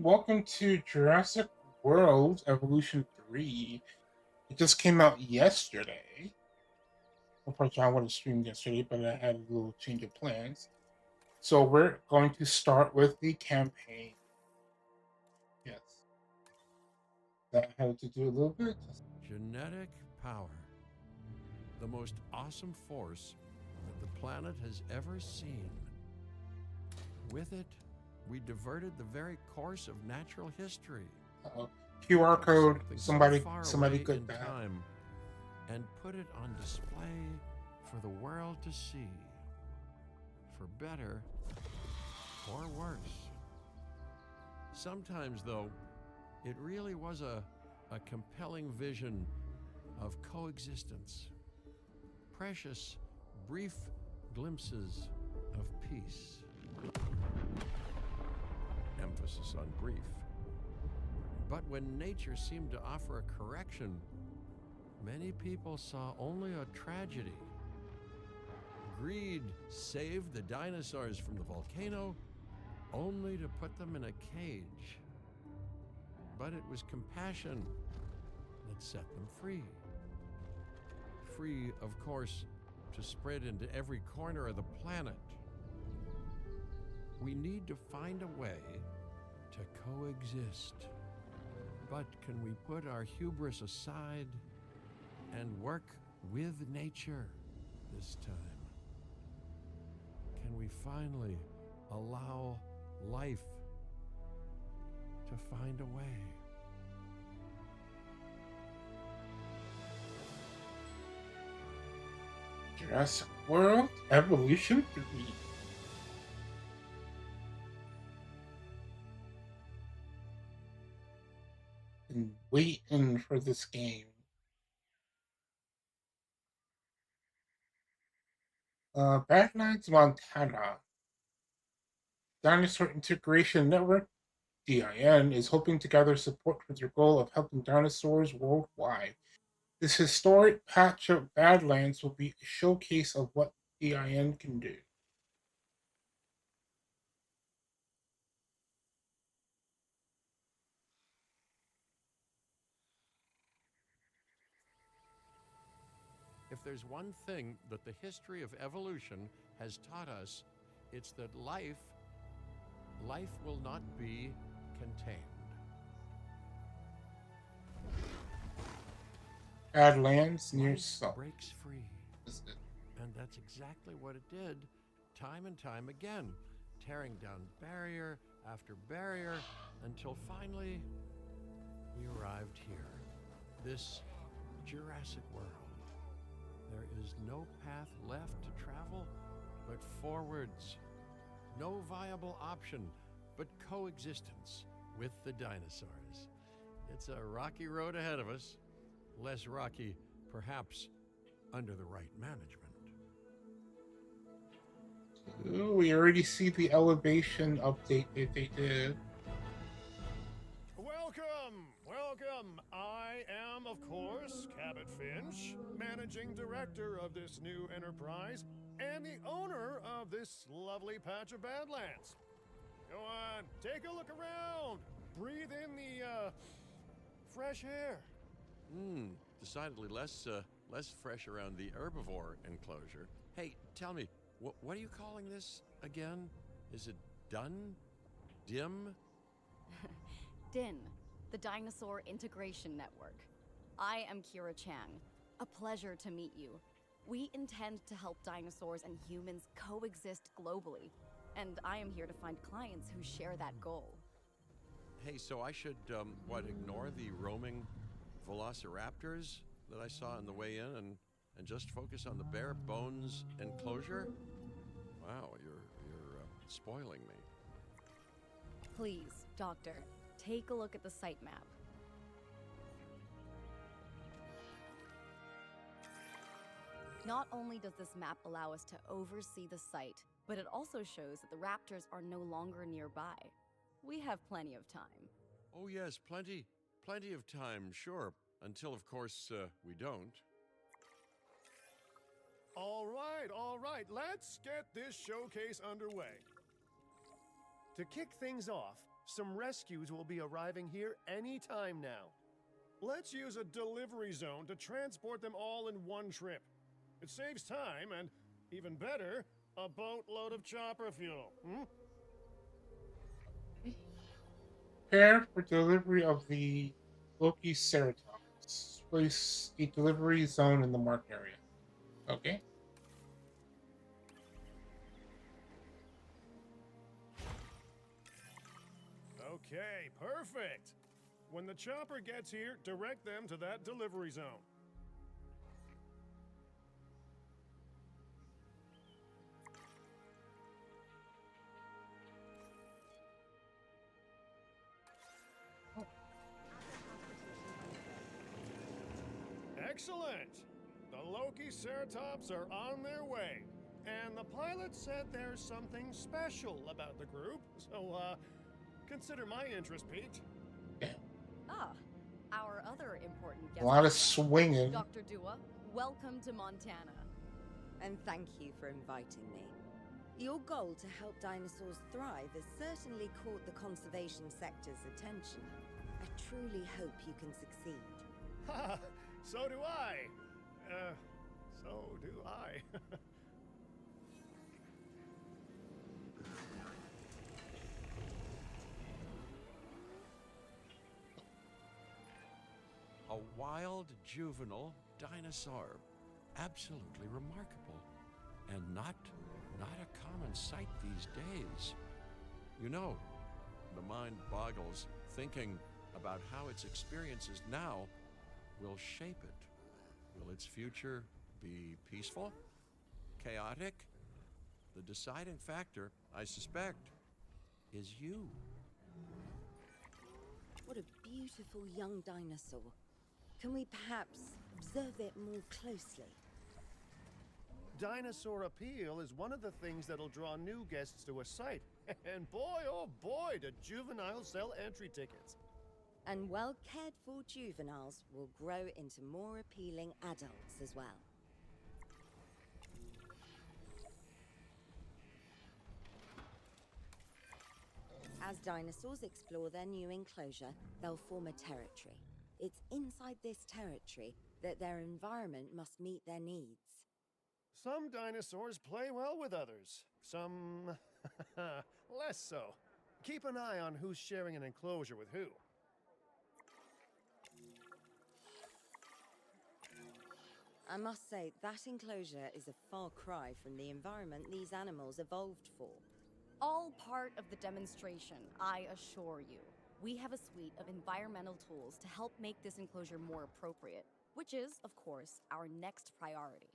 welcome to Jurassic World Evolution 3. It just came out yesterday. Unfortunately, I would have streamed yesterday, but I had a little change of plans. So we're going to start with the campaign. Yes. That had to do a little bit. Genetic power. The most awesome force that the planet has ever seen. With it, we diverted the very course of natural history. QR Took code, something somebody so far somebody away good in that. time and put it on display for the world to see. For better or worse. Sometimes, though, it really was a compelling vision of coexistence. Precious, brief glimpses of peace. Emphasis on brief. But when nature seemed to offer a correction, many people saw only a tragedy. Greed saved the dinosaurs from the volcano, only to put them in a cage. But it was compassion that set them free. Free, of course, to spread into every corner of the planet. We need to find a way to coexist. But can we put our hubris aside and work with nature this time? Can we finally allow life to find a way? Jurassic World Evolution 3. Been waiting for this game. Badlands, Montana. Dinosaur Integration Network, DIN, is hoping to gather support for their goal of helping dinosaurs worldwide. This historic patch of Badlands will be a showcase of what DIN can do. If there's one thing that the history of evolution has taught us, it's that life will not be contained. Badlands near Life Salt. breaks free. And that's exactly what it did, time and time again, tearing down barrier after barrier until finally we arrived here, this Jurassic world. There is no path left to travel but forwards. No viable option but coexistence with the dinosaurs. It's a rocky road ahead of us. Less rocky, perhaps, under the right management. Ooh, we already see the elevation update that they did. Welcome. I am, of course, Cabot Finch, managing director of this new enterprise and the owner of this lovely patch of Badlands. Go on, take a look around. Breathe in the, fresh air. Decidedly less fresh around the herbivore enclosure. Hey, tell me, what are you calling this again? Is it done? Dim? DIN, the Dinosaur Integration Network. I am Kira Chan. A pleasure to meet you. We intend to help dinosaurs and humans coexist globally, and I am here to find clients who share that goal. Hey, so I should, ignore the roaming velociraptors that I saw on the way in and just focus on the bare bones enclosure? Wow, you're spoiling me. Please, Doctor, take a look at the site map. Not only does this map allow us to oversee the site, but it also shows that the raptors are no longer nearby. We have plenty of time. Oh yes, plenty of time, sure. Until, of course, we don't. All right. Let's get this showcase underway. To kick things off, Some rescues will be arriving here any time now. Let's use a delivery zone to transport them all in one trip. It saves time and, even better, a boatload of chopper fuel. Prepare for delivery of the Loki Ceratops. Place a delivery zone in the marked area. Okay. Okay, perfect. When the chopper gets here, direct them to that delivery zone. Excellent! The Loki Ceratops are on their way. And the pilot said there's something special about the group, so, consider my interest piqued. Ah, our other important guest. A lot of as well. swinging. Dr. Dua, welcome to Montana. And thank you for inviting me. Your goal to help dinosaurs thrive has certainly caught the conservation sector's attention. I truly hope you can succeed. Ha! So do I. So do I. A wild juvenile dinosaur. Absolutely remarkable. And not a common sight these days. You know, the mind boggles thinking about how its experiences now will shape it. Will its future be peaceful? Chaotic? The deciding factor, I suspect, is you. What a beautiful young dinosaur. Can we perhaps observe it more closely? Dinosaur appeal is one of the things that'll draw new guests to a site. And boy, oh boy, do juveniles sell entry tickets. And well-cared for juveniles will grow into more appealing adults as well. As dinosaurs explore their new enclosure, they'll form a territory. It's inside this territory that their environment must meet their needs. Some dinosaurs play well with others. Some less so. Keep an eye on who's sharing an enclosure with who. I must say, that enclosure is a far cry from the environment these animals evolved for. All part of the demonstration, I assure you. We have a suite of environmental tools to help make this enclosure more appropriate, which is, of course, our next priority.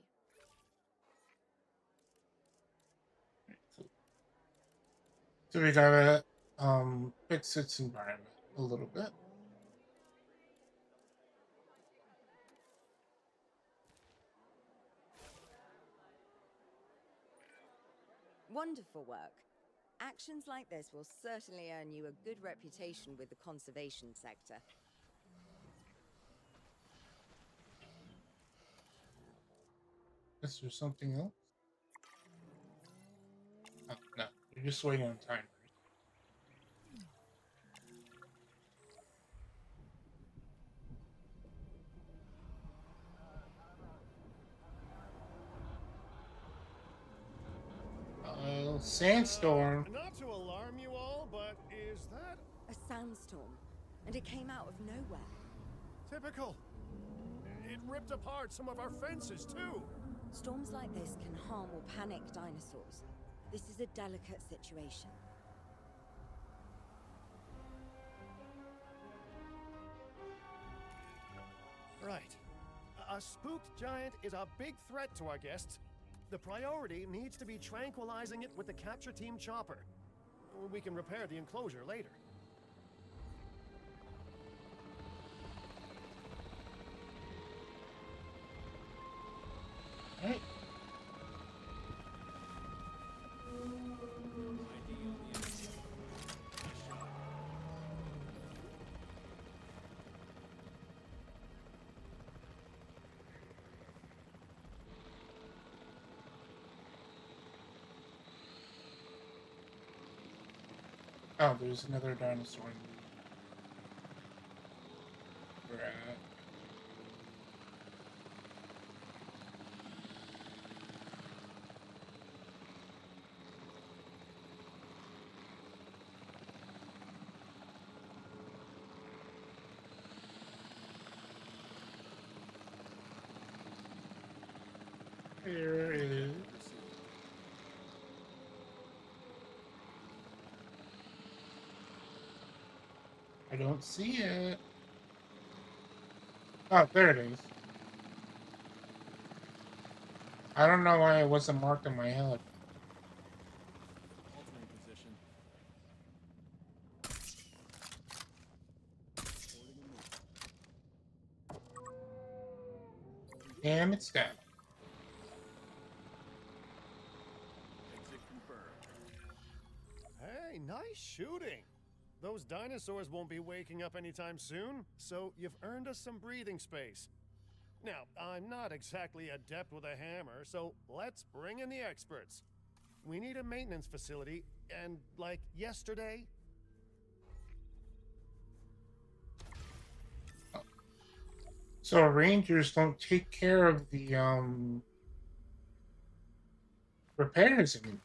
So we gotta fix its environment a little bit. Wonderful work. Actions like this will certainly earn you a good reputation with the conservation sector. Is there something else? Oh, no, you're just waiting on time. Sandstorm. Not to alarm you all, but is that A sandstorm, and it came out of nowhere. typical? It ripped apart some of our fences, too. Storms like this can harm or panic dinosaurs. This is a delicate situation. Right. A spooked giant is a big threat to our guests. The priority needs to be tranquilizing it with the capture team chopper. We can repair the enclosure later. Right. Oh, there's another dinosaur in the Here it is. I don't see it. Oh, there it is. I don't know why it wasn't marked on my head. Altering position. Damn, it's down. Exit confirmed. Hey, nice shooting. Those dinosaurs won't be waking up anytime soon, so you've earned us some breathing space. Now, I'm not exactly adept with a hammer, so let's bring in the experts. We need a maintenance facility, and like yesterday. So rangers don't take care of the repairs anymore.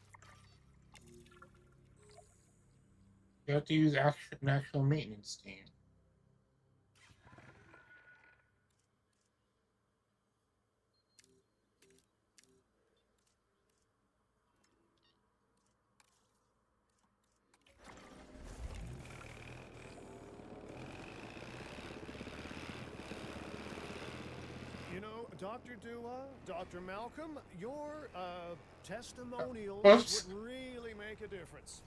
You have to use an actual maintenance team. You know, Dr. Dua, Dr. Malcolm, your testimonials Oops. would really make a difference.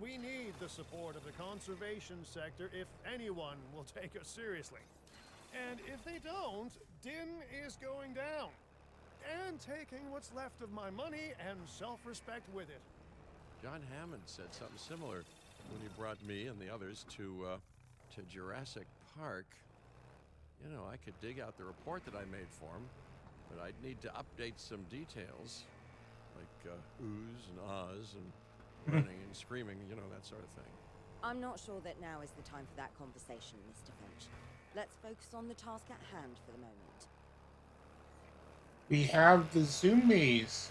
We need the support of the conservation sector if anyone will take us seriously. And if they don't, Din is going down. And taking what's left of my money and self-respect with it. John Hammond said something similar when he brought me and the others to Jurassic Park. You know, I could dig out the report that I made for him, but I'd need to update some details, like oohs and ahs and running and screaming, you know, that sort of thing. I'm not sure that now is the time for that conversation, Mr. Finch. Let's focus on the task at hand for the moment. We have the zoomies.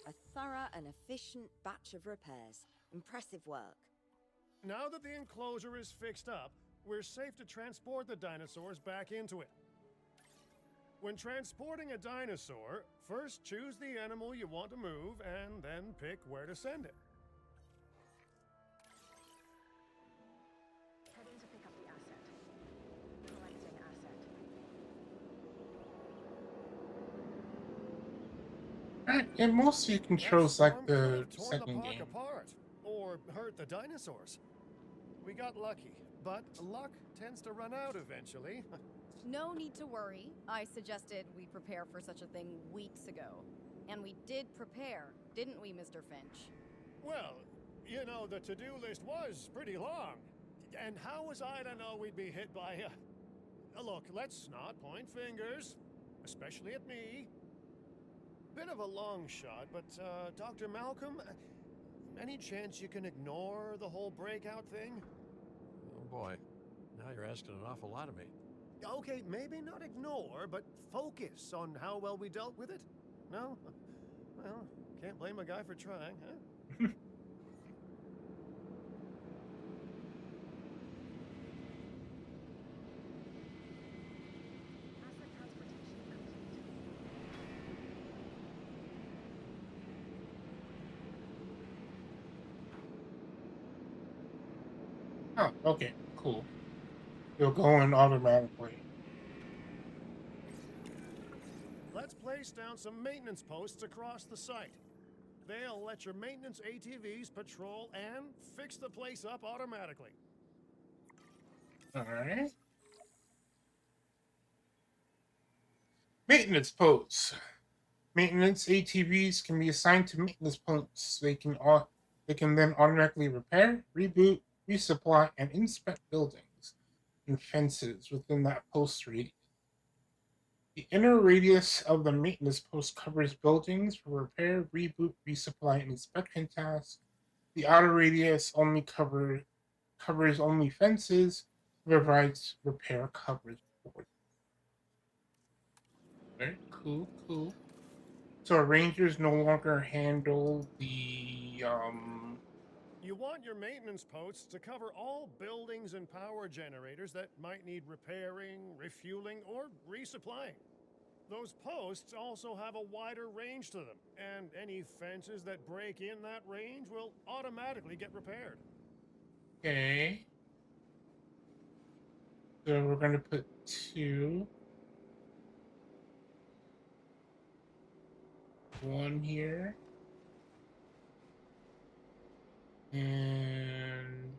A thorough and efficient batch of repairs. Impressive work. Now that the enclosure is fixed up, we're safe to transport the dinosaurs back into it. When transporting a dinosaur, first choose the animal you want to move and then pick where to send it. Heading to pick up the asset. Collecting asset. It mostly controls That like storm could the have torn second the park game. apart or hurt the dinosaurs. We got lucky, but luck tends to run out eventually. No need to worry. I suggested we prepare for such a thing weeks ago. And we did prepare, didn't we, Mr. Finch? Well, you know, the to-do list was pretty long. And how was I to know we'd be hit by a... Look, let's not point fingers, especially at me. Bit of a long shot, but, Dr. Malcolm, any chance you can ignore the whole breakout thing? Oh boy, now you're asking an awful lot of me. Okay, maybe not ignore, but focus on how well we dealt with it? No? Well, can't blame a guy for trying, huh? Asset transportation complete. Oh, okay, cool. It'll go in automatically. Let's place down some maintenance posts across the site. They'll let your maintenance ATVs patrol and fix the place up automatically. Alright. Maintenance posts. Maintenance ATVs can be assigned to maintenance posts. They can They can then automatically repair, reboot, resupply, and inspect buildings and fences within that post radius. The inner radius of the maintenance post covers buildings for repair, reboot, resupply, and inspection tasks. The outer radius covers only fences, provides repair coverage for them. Very cool, cool. So rangers no longer handle the You want your maintenance posts to cover all buildings and power generators that might need repairing, refueling, or resupplying. Those posts also have a wider range to them, and any fences that break in that range will automatically get repaired. okay. So we're gonna put two. One here. And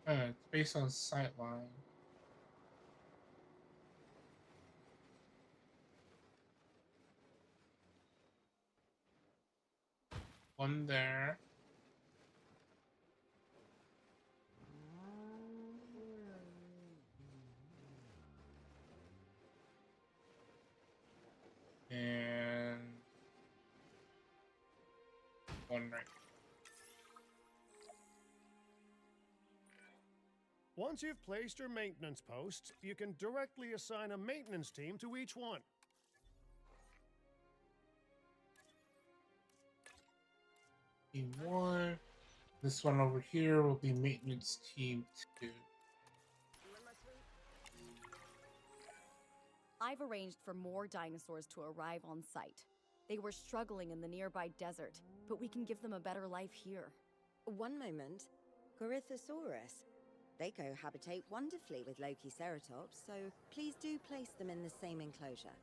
it's based on sightline. One there. And one right. Once you've placed your maintenance posts, you can directly assign a maintenance team to each one. Team one. This one over here will be maintenance team 2. I've arranged for more dinosaurs to arrive on site. They were struggling in the nearby desert, but we can give them a better life here. One moment. Corythosaurus. They cohabitate wonderfully with Lokiceratops, so please do place them in the same enclosure.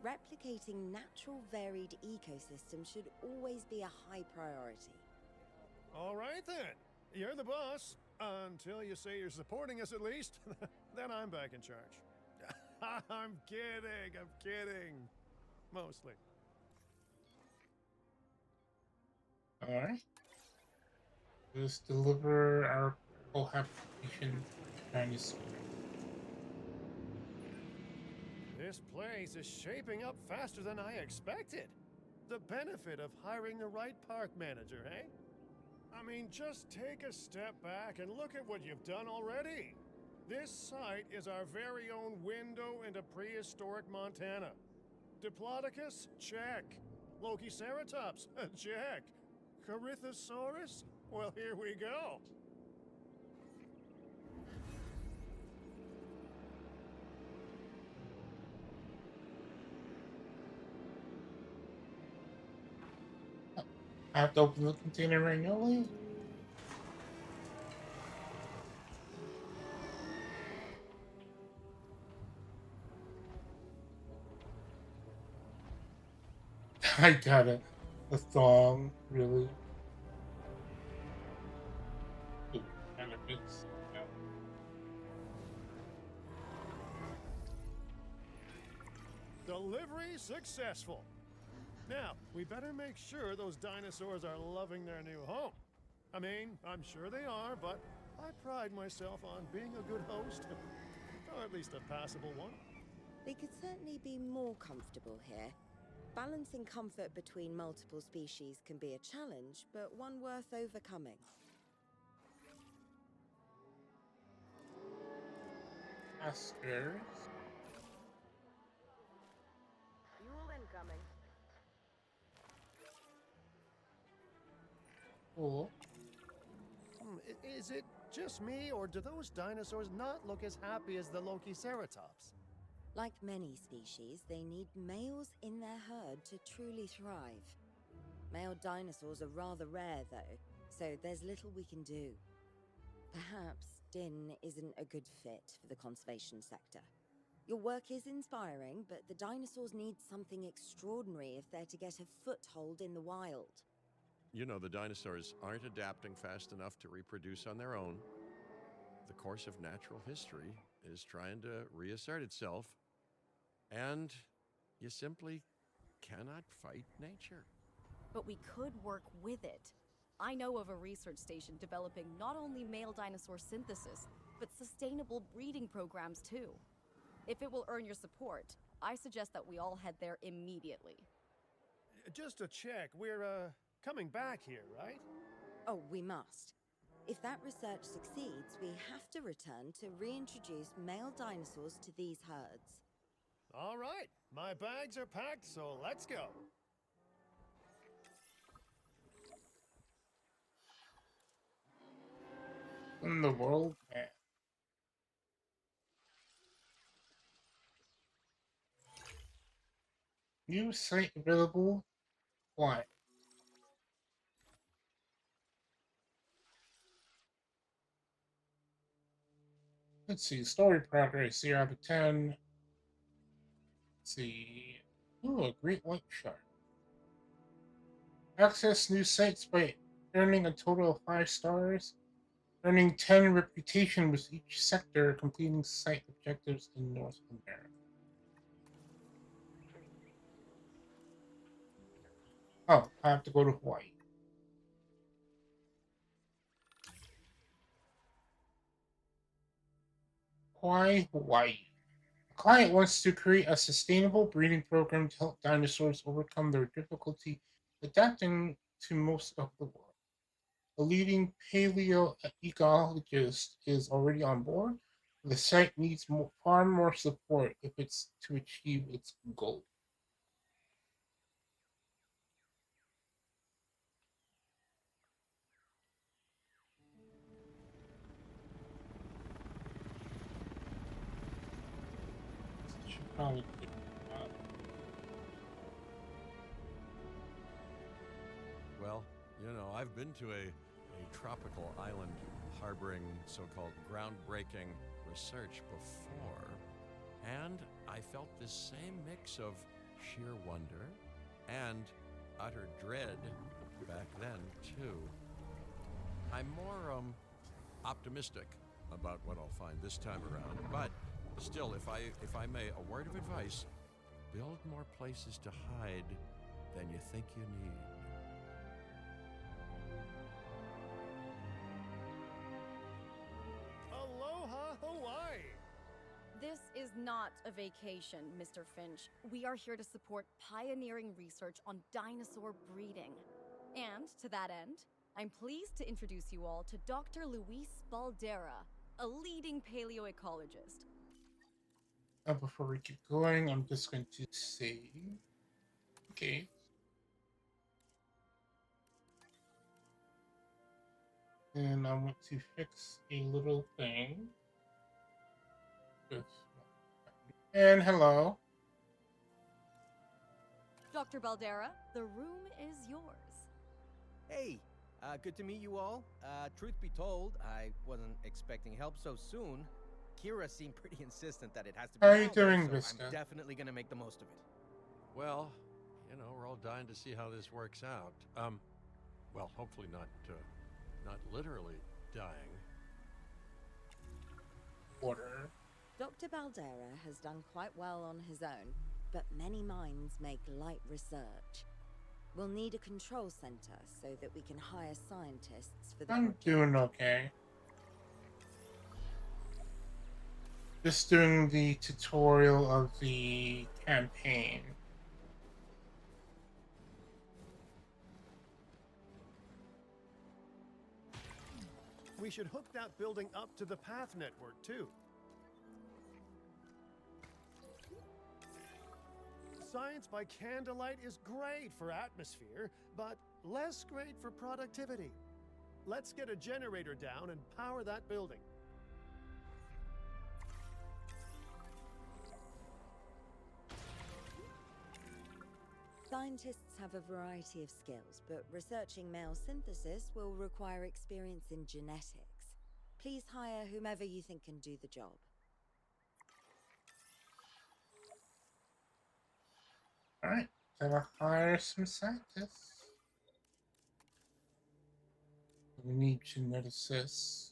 Replicating natural varied ecosystems should always be a high priority. All right then. You're the boss. Until you say you're supporting us at least. Then I'm back in charge. I'm kidding. Mostly. Alright. Let's deliver our cohabitation dinosaur. This place is shaping up faster than I expected. The benefit of hiring the right park manager, eh? I mean, just take a step back and look at what you've done already. This site is our very own window into prehistoric Montana. Diplodocus? Check. Lokiceratops? Check. Corythosaurus? Well, here we go. I have to open the container manually. I got it. A thong, really. Ooh, kind of fits. Yeah. Delivery successful. Now, we better make sure those dinosaurs are loving their new home. I mean, I'm sure they are, but I pride myself on being a good host. Or at least a passable one. They could certainly be more comfortable here. Balancing comfort between multiple species can be a challenge, but one worth overcoming. Masters. Fuel incoming. Cool. Is it just me, or do those dinosaurs not look as happy as the Lokiceratops? Like many species, they need males in their herd to truly thrive. Male dinosaurs are rather rare, though, so there's little we can do. Perhaps Din isn't a good fit for the conservation sector. Your work is inspiring, but the dinosaurs need something extraordinary if they're to get a foothold in the wild. You know, the dinosaurs aren't adapting fast enough to reproduce on their own. The course of natural history is trying to reassert itself. And you simply cannot fight nature. But we could work with it. I know of a research station developing not only male dinosaur synthesis, but sustainable breeding programs too. If it will earn your support, I suggest that we all head there immediately. Just to check, we're coming back here, right? Oh, we must. If that research succeeds, we have to return to reintroduce male dinosaurs to these herds. All right, my bags are packed, so let's go. In the world map. New site available. Why? Let's see. Story progress. 0 out of 10. Let's see. Ooh, a great white shark. Access new sites by earning a total of 5 stars. Earning 10 reputation with each sector, completing site objectives in North America. Oh, I have to go to Hawaii. Hawaii. A client wants to create a sustainable breeding program to help dinosaurs overcome their difficulty adapting to most of the world. A leading paleoecologist is already on board. The site needs far more support if it's to achieve its goal. Should probably pick up. Well, I've been to a tropical island harboring so-called groundbreaking research before, and I felt this same mix of sheer wonder and utter dread back then, too. I'm more optimistic about what I'll find this time around, but still, if I may, a word of advice: build more places to hide than you think you need. Aloha, Hawaii! This is not a vacation, Mr. Finch. We are here to support pioneering research on dinosaur breeding. And to that end, I'm pleased to introduce you all to Dr. Luis Baldera, a leading paleoecologist. Before we keep going, I'm just going to save. Okay. And I want to fix a little thing. And hello. Dr. Baldera, the room is yours. Hey, good to meet you all. Truth be told, I wasn't expecting help so soon. Kira seemed pretty insistent that it has to be How are you now, though, doing, so Vista? I'm definitely gonna make the most of it. Well, we're all dying to see how this works out. Well, hopefully not literally dying. Order. Dr. Baldera has done quite well on his own, but many minds make light research. We'll need a control center so that we can hire scientists for the I'm project. doing okay. Just doing the tutorial of the campaign. We should hook that building up to the path network, too. Science by candlelight is great for atmosphere, but less great for productivity. Let's get a generator down and power that building. Scientists have a variety of skills, but researching male synthesis will require experience in genetics. Please hire whomever you think can do the job. Alright, gotta hire some scientists. We need geneticists.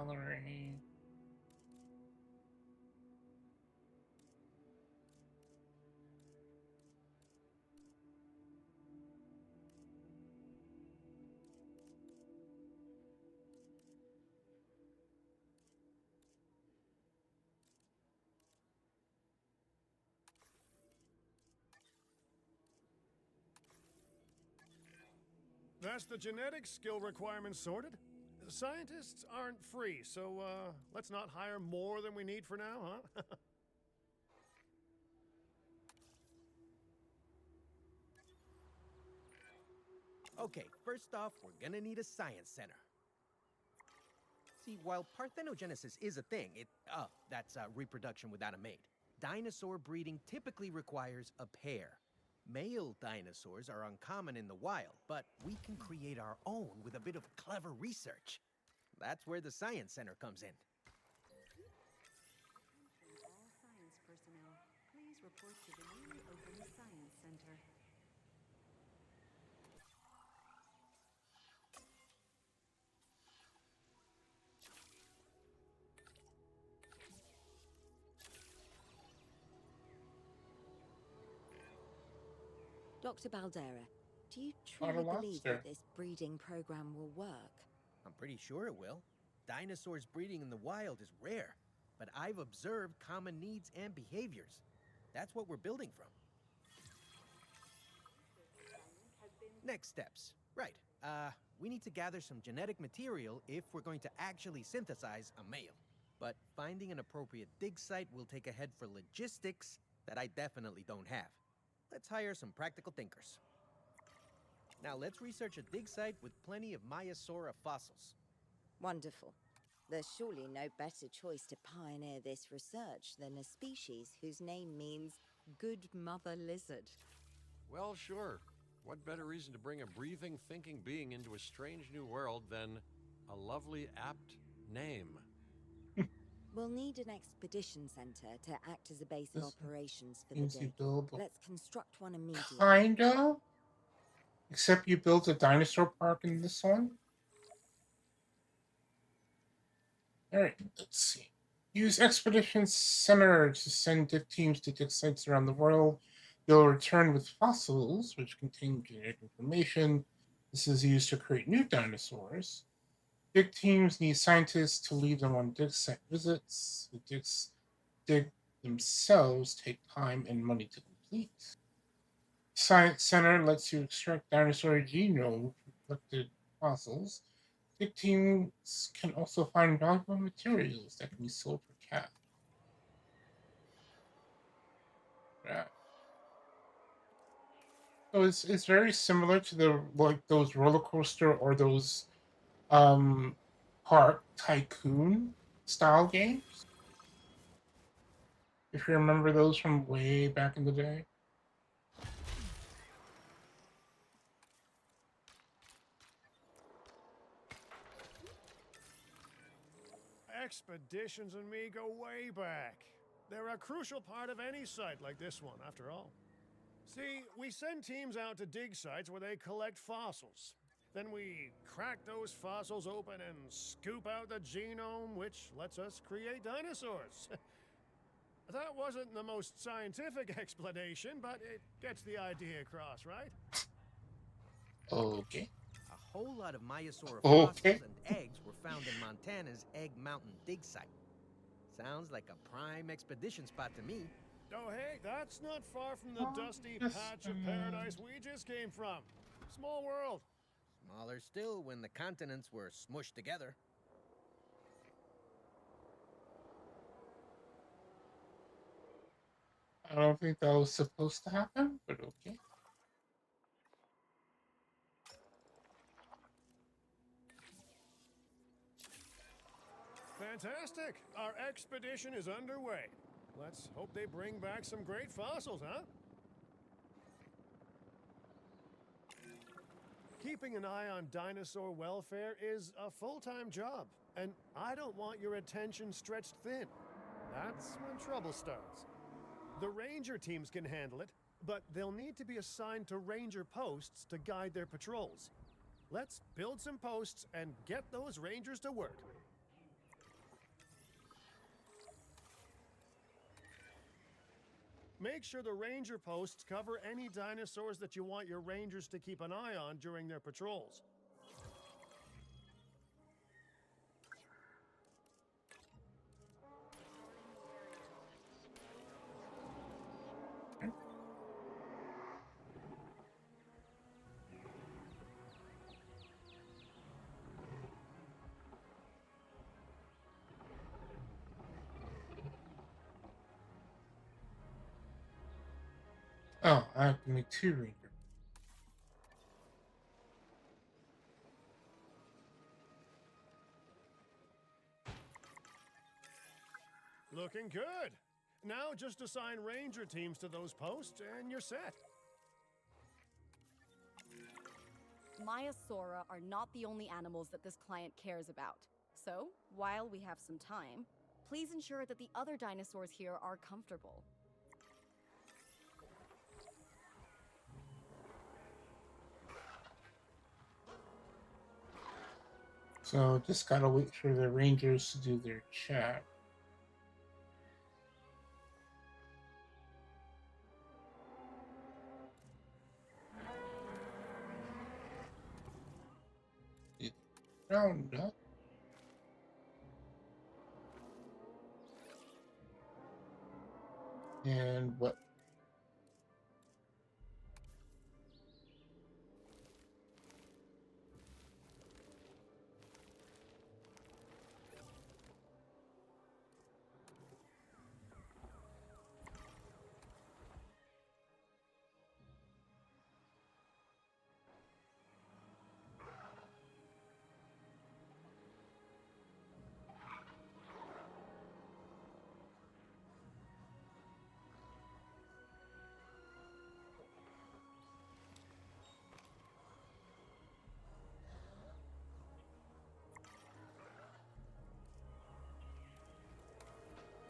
coloring. That's the genetic skill requirements sorted. Scientists aren't free, so let's not hire more than we need for now, huh? Okay, first off, we're gonna need a science center. See, while parthenogenesis is a thing, that's reproduction without a mate. Dinosaur breeding typically requires a pair. Male dinosaurs are uncommon in the wild, but we can create our own with a bit of clever research. That's where the science center comes in. All science personnel, please report to the newly opened Science Center. Dr. Baldera, do you Not a truly believe lobster. that this breeding program will work? I'm pretty sure it will. Dinosaurs breeding in the wild is rare, but I've observed common needs and behaviors. That's what we're building from. Next steps. Right. We need to gather some genetic material if we're going to actually synthesize a male. But finding an appropriate dig site will take a head for logistics that I definitely don't have. Let's hire some practical thinkers. Now let's research a dig site with plenty of Maiasaura fossils. Wonderful. There's surely no better choice to pioneer this research than a species whose name means good mother lizard. Well, sure. What better reason to bring a breathing, thinking being into a strange new world than a lovely, apt name? We'll need an expedition center to act as a base of This operations for the means you dig. build Let's construct one immediately. kinda. Except you built a dinosaur park in this one. Alright, let's see. Use Expedition Center to send dig teams to dig sites around the world. You'll return with fossils, which contain genetic information. This is used to create new dinosaurs. Dig teams need scientists to lead them on dig site visits. The dig themselves take time and money to complete. Science Center lets you extract dinosaur genome from collected fossils. Dig teams can also find valuable materials that can be sold for cash. Right. So it's very similar to the those roller coaster or those park tycoon style games. If you remember those from way back in the day. Expeditions and me go way back. They're a crucial part of any site like this one, after all. See, we send teams out to dig sites where they collect fossils. Then we crack those fossils open and scoop out the genome, which lets us create dinosaurs. That wasn't the most scientific explanation, but it gets the idea across, right? Okay. A whole lot of Maiasaura Okay. fossils and eggs were found in Montana's Egg Mountain dig site. Sounds like a prime expedition spot to me. Oh, hey, that's not far from the dusty yes, patch of paradise we just came from. Small world. Smaller still when the continents were smushed together. I don't think that was supposed to happen, but okay. Fantastic. Our expedition is underway. Let's hope they bring back some great fossils, huh? Keeping an eye on dinosaur welfare is a full-time job, and I don't want your attention stretched thin. That's when trouble starts. The ranger teams can handle it, but they'll need to be assigned to ranger posts to guide their patrols. Let's build some posts and get those rangers to work. Make sure the ranger posts cover any dinosaurs that you want your rangers to keep an eye on during their patrols. Oh, I have to make 2 rangers. Looking good. Now just assign ranger teams to those posts and you're set. Maiasaura are not the only animals that this client cares about. So, while we have some time, please ensure that the other dinosaurs here are comfortable. So just gotta wait for the rangers to do their check. Round up. And what?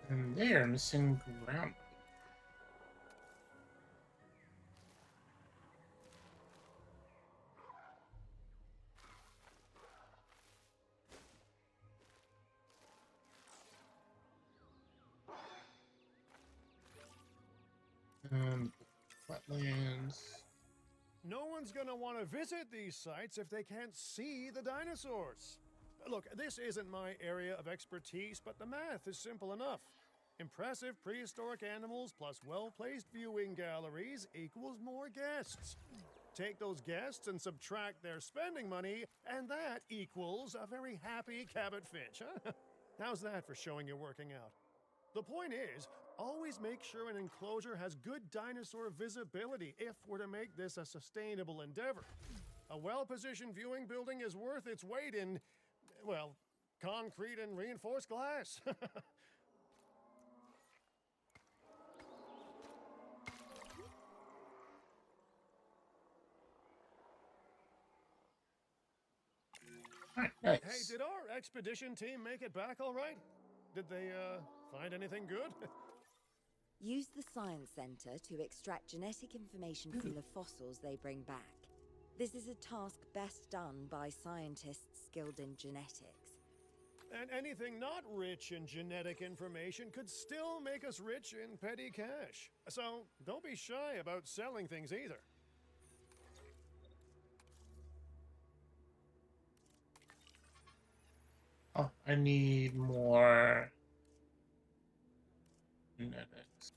And they are missing ground. And wetlands. No one's gonna want to visit these sites if they can't see the dinosaurs. Look, this isn't my area of expertise, but the math is simple enough. Impressive prehistoric animals plus well-placed viewing galleries equals more guests. Take those guests and subtract their spending money, and that equals a very happy Cabot Finch, huh? How's that for showing you're working out? The point is, always make sure an enclosure has good dinosaur visibility if we're to make this a sustainable endeavor. A well-positioned viewing building is worth its weight in, well, concrete and reinforced glass. Nice. Hey, did our expedition team make it back all right? Did they, find anything good? Use the Science Center to extract genetic information from the fossils they bring back. This is a task best done by scientists skilled in genetics. And anything not rich in genetic information could still make us rich in petty cash. So don't be shy about selling things either. Oh, I need more genetics.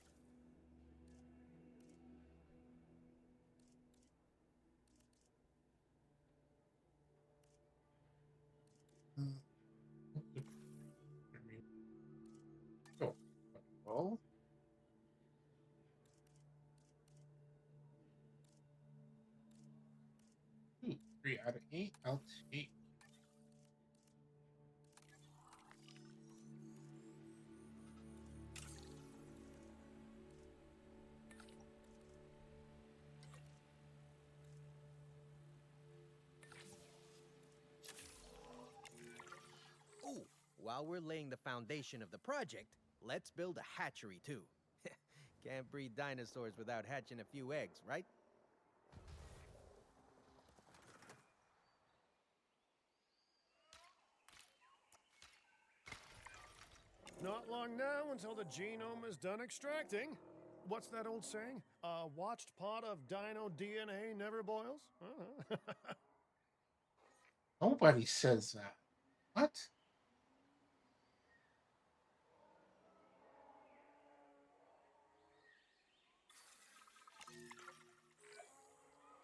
Oh, well. 2, 3 out of 8. I'll take. Ooh, while we're laying the foundation of the project, let's build a hatchery too. Can't breed dinosaurs without hatching a few eggs, right? Not long now until the genome is done extracting. What's that old saying? A watched pot of dino DNA never boils? Nobody says that. What?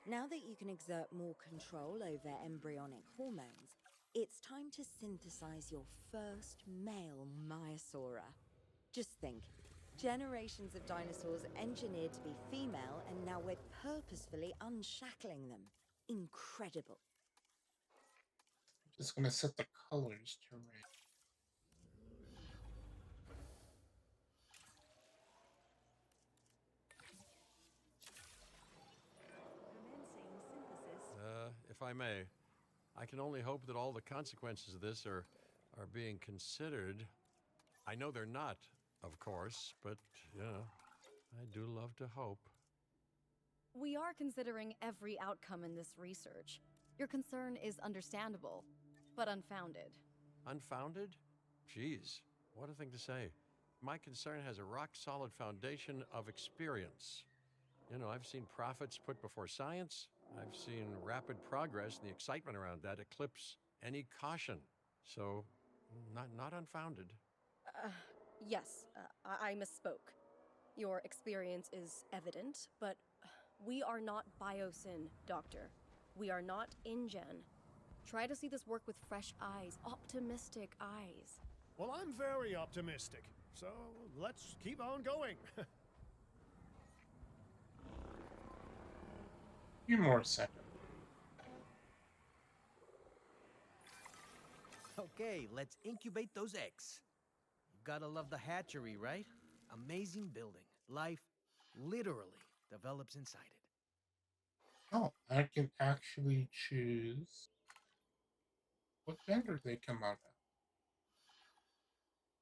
Now that you can exert more control over embryonic hormones, it's time to synthesize your first male Maiasaura. Just think, generations of dinosaurs engineered to be female, and now we're purposefully unshackling them. Incredible. Just gonna set the colors to red. Commencing synthesis. If I may, I can only hope that all the consequences of this are being considered. I know they're not, of course, but, you know, I do love to hope. We are considering every outcome in this research. Your concern is understandable, but unfounded. Unfounded? Geez, what a thing to say. My concern has a rock-solid foundation of experience. You know, I've seen profits put before science. I've seen rapid progress, and the excitement around that eclipse any caution. So, not unfounded. Yes, I misspoke. Your experience is evident, but we are not Biosyn, Doctor. We are not InGen. Try to see this work with fresh eyes, optimistic eyes. Well, I'm very optimistic, so let's keep on going. Few more seconds. Okay, let's incubate those eggs. You gotta love the hatchery, right? Amazing building. Life literally develops inside it. Oh, I can actually choose what gender they come out of.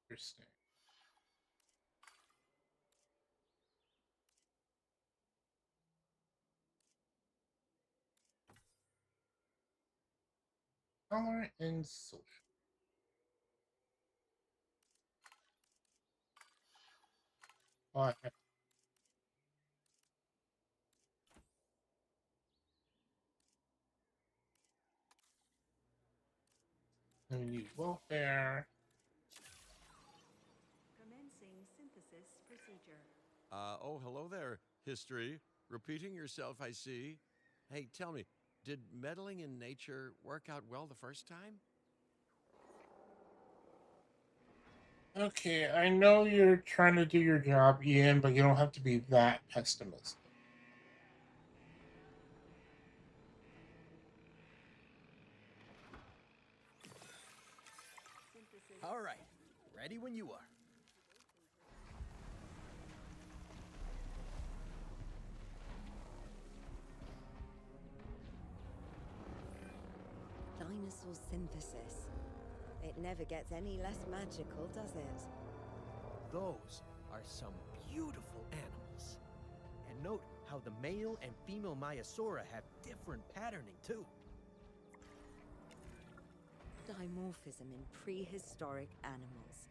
Interesting. Color and social. Oh, I have let me use welfare. Commencing synthesis procedure. Oh, hello there, history. Repeating yourself, I see. Hey, tell me, did meddling in nature work out well the first time? Okay, I know you're trying to do your job, Ian, but you don't have to be that pessimistic. Synthesis. All right, ready when you are. Dinosaur synthesis. It never gets any less magical, does it? Those are some beautiful animals. And note how the male and female Maiasaura have different patterning, too. Dimorphism in prehistoric animals.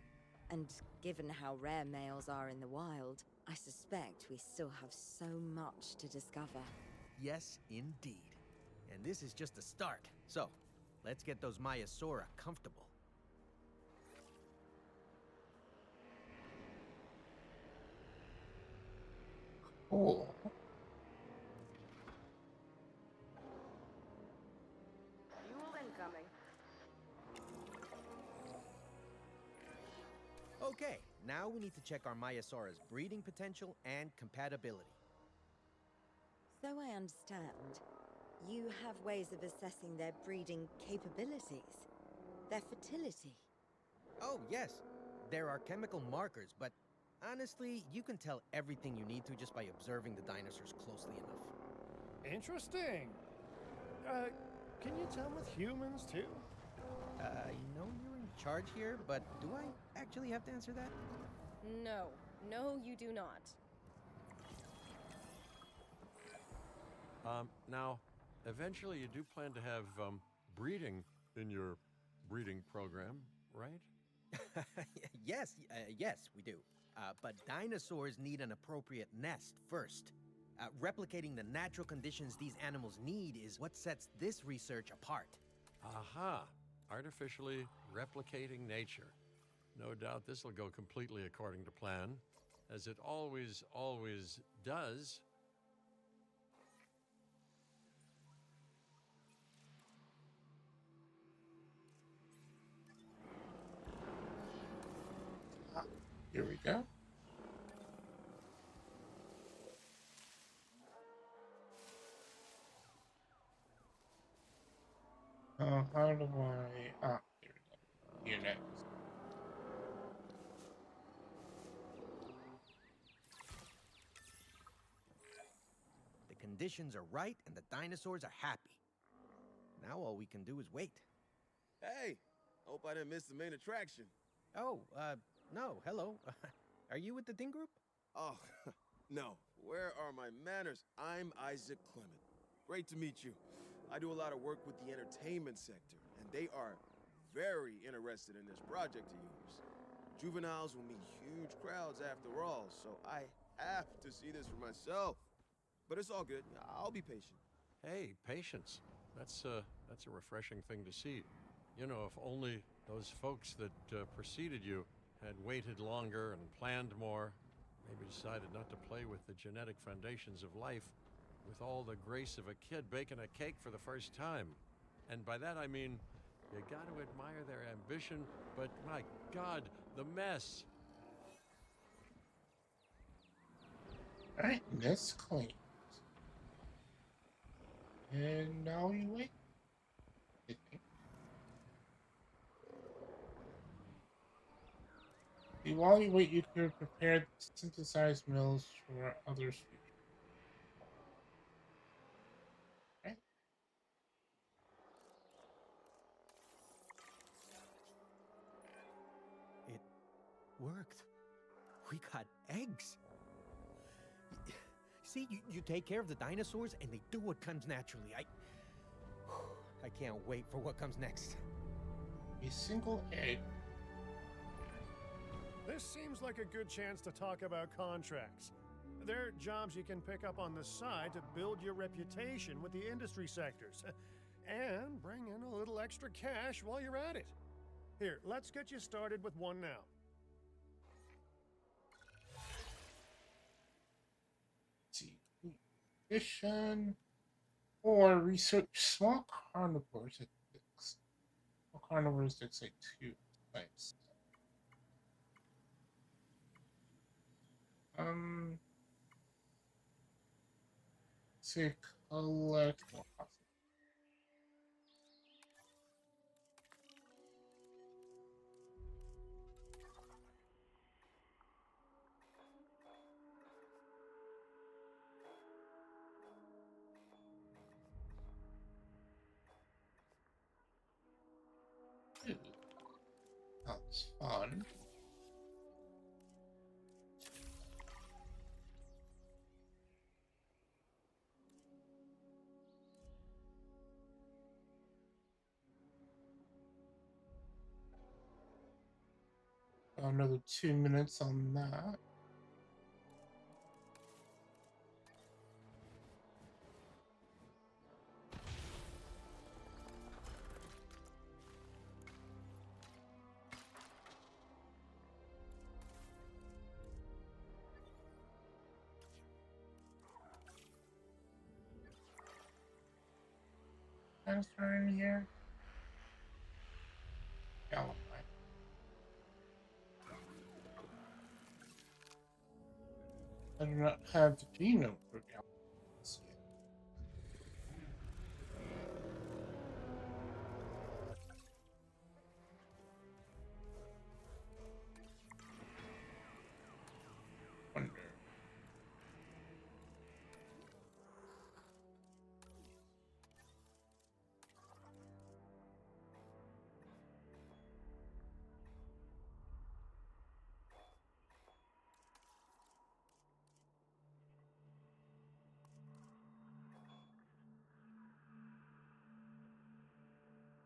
And given how rare males are in the wild, I suspect we still have so much to discover. Yes, indeed. And this is just the start. So, let's get those Maiasaura comfortable. Cool. Fuel incoming. Okay, now we need to check our Maiasaura's breeding potential and compatibility. So I understand, you have ways of assessing their breeding capabilities, their fertility. Oh, yes, there are chemical markers, but honestly, you can tell everything you need to just by observing the dinosaurs closely enough. Interesting. Can you tell with humans too? I know you're in charge here, but do I actually have to answer that? No, you do not. Now, eventually you do plan to have breeding in your breeding program, right? Yes, yes, we do. But dinosaurs need an appropriate nest first. Replicating the natural conditions these animals need is what sets this research apart. Aha! Artificially replicating nature. No doubt this will go completely according to plan, as it always does. Here we go. How do I... Ah, here we go. Here next. The conditions are right and the dinosaurs are happy. Now all we can do is wait. Hey, hope I didn't miss the main attraction. Oh, no, hello. Are you with the Ding Group? Oh, no. Where are my manners? I'm Isaac Clement. Great to meet you. I do a lot of work with the entertainment sector, and they are very interested in this project of yours. Juveniles will meet huge crowds after all, so I have to see this for myself. But it's all good. I'll be patient. Hey, patience. That's a refreshing thing to see. You know, if only those folks that preceded you had waited longer and planned more, maybe decided not to play with the genetic foundations of life with all the grace of a kid baking a cake for the first time. And by that I mean, you got to admire their ambition, but my God, the mess. Alright, that's clean. And now you wait. I think. While you wait, you could prepare synthesized mills for other species. Okay. It worked. We got eggs. See, you take care of the dinosaurs and they do what comes naturally. I can't wait for what comes next. A single egg. This seems like a good chance to talk about contracts. They're jobs you can pick up on the side to build your reputation with the industry sectors. And bring in a little extra cash while you're at it. Here, let's get you started with one now. Let's see. Nutrition or research small carnivores at 6. Small carnivores at say 2 types. To collect more possible. That's fun. Another 2 minutes on that. Transfer in here. Gallifrey. I do not have the genome for Gallifrey yet. Wonder.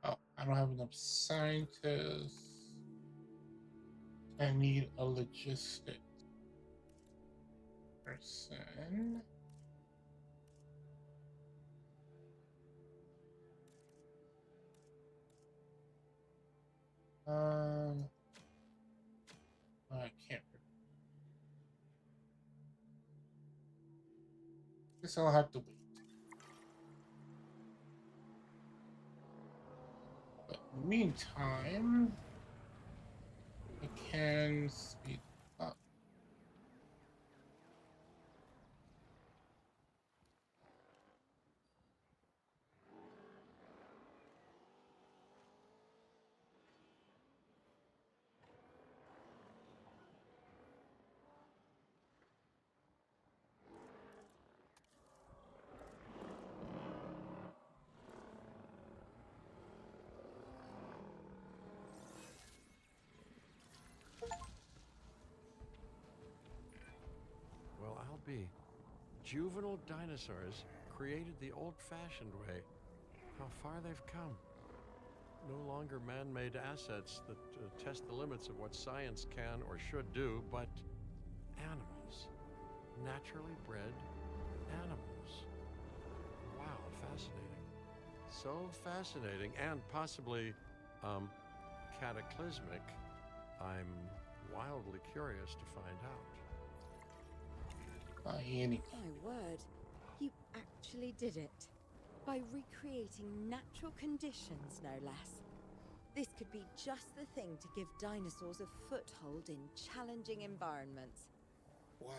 Oh, I don't have enough scientists. I need a logistics. person. I can't. Guess I'll have to wait. But in the meantime, I can speed up. Well, I'll be. Juvenile dinosaurs created the old-fashioned way. How far they've come. No longer man-made assets that test the limits of what science can or should do, but animals. Naturally bred animals. Wow, fascinating. So fascinating and possibly, cataclysmic. I'm wildly curious to find out. By any. My word, you actually did it. By recreating natural conditions, no less. This could be just the thing to give dinosaurs a foothold in challenging environments. Wow.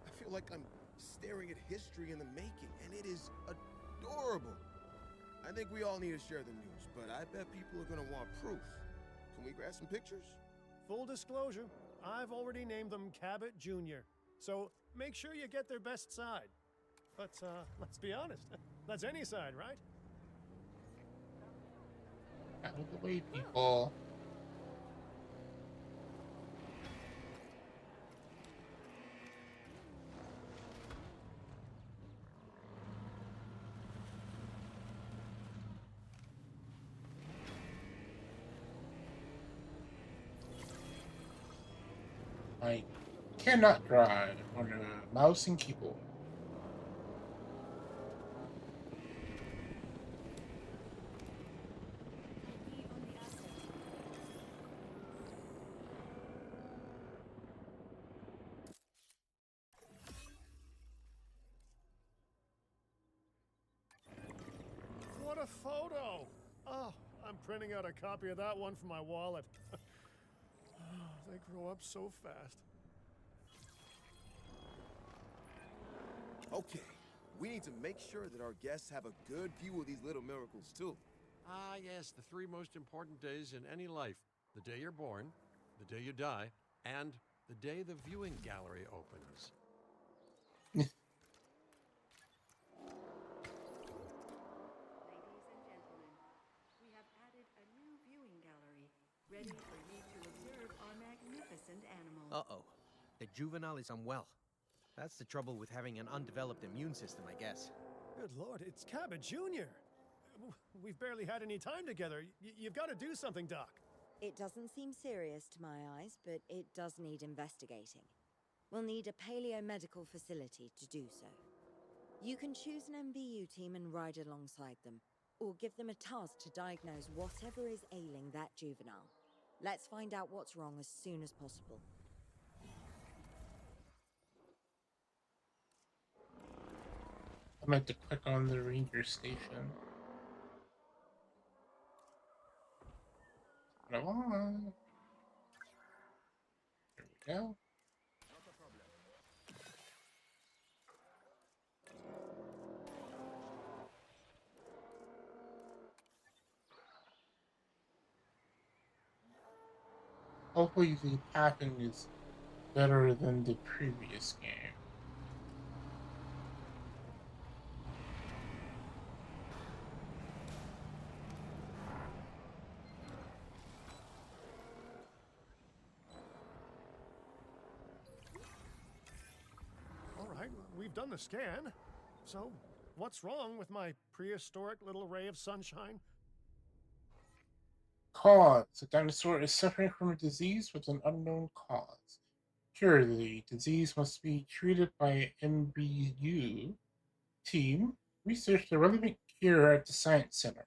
I feel like I'm staring at history in the making, and it is adorable. I think we all need to share the news, but I bet people are gonna want proof. Can we grab some pictures? Full disclosure, I've already named them Cabot Jr., so make sure you get their best side. But let's be honest, that's any side, right? Out of the way, people. I cannot drive on a mouse and keyboard. What a photo! Oh, I'm printing out a copy of that one for my wallet. They grow up so fast. Okay, we need to make sure that our guests have a good view of these little miracles, too. Ah, yes, the three most important days in any life. The day you're born, the day you die, and the day the viewing gallery opens. Ladies and gentlemen, we have added a new viewing gallery, ready for you to observe our magnificent animals. Uh-oh. The juvenile is unwell. That's the trouble with having an undeveloped immune system, I guess. Good Lord, it's Cabot Jr. We've barely had any time together. You've got to do something, Doc. It doesn't seem serious to my eyes, but it does need investigating. We'll need a paleomedical facility to do so. You can choose an MVU team and ride alongside them, or give them a task to diagnose whatever is ailing that juvenile. Let's find out what's wrong as soon as possible. I meant to click on the ranger station. Come on. There we go. Hopefully the pathing is better than the previous game. All right, we've done the scan. So, what's wrong with my prehistoric little ray of sunshine? Cause. The dinosaur is suffering from a disease with an unknown cause. cure the disease must be treated by an MBU team. Research the relevant cure at the Science Center.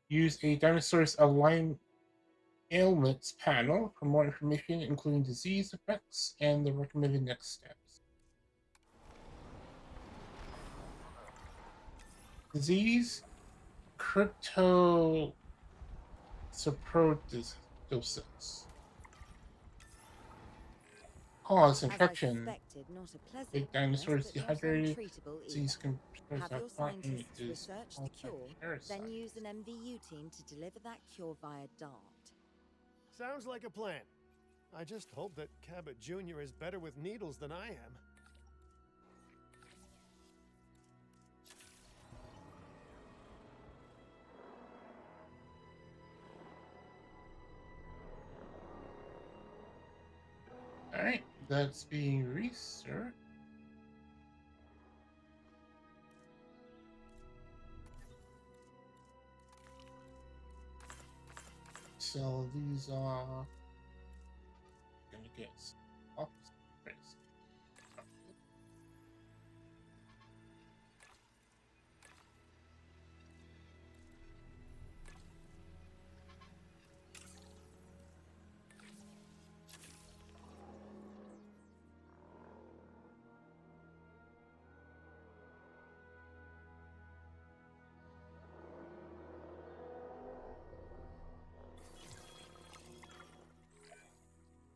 Use a dinosaur's aligned ailments panel for more information, including disease effects and the recommended next steps. Disease cryptosaprodosis. Cause As I infection. suspected, not a pleasant Big illness, dinosaurs but not dehydrated. untreatable Disease either. can Have your scientists is research the caused by cure, then use an MVU team to deliver that cure via DART. Sounds like a plan. I just hope that Cabot Jr. is better with needles than I am. Alright, that's being researched. So these are gonna get off.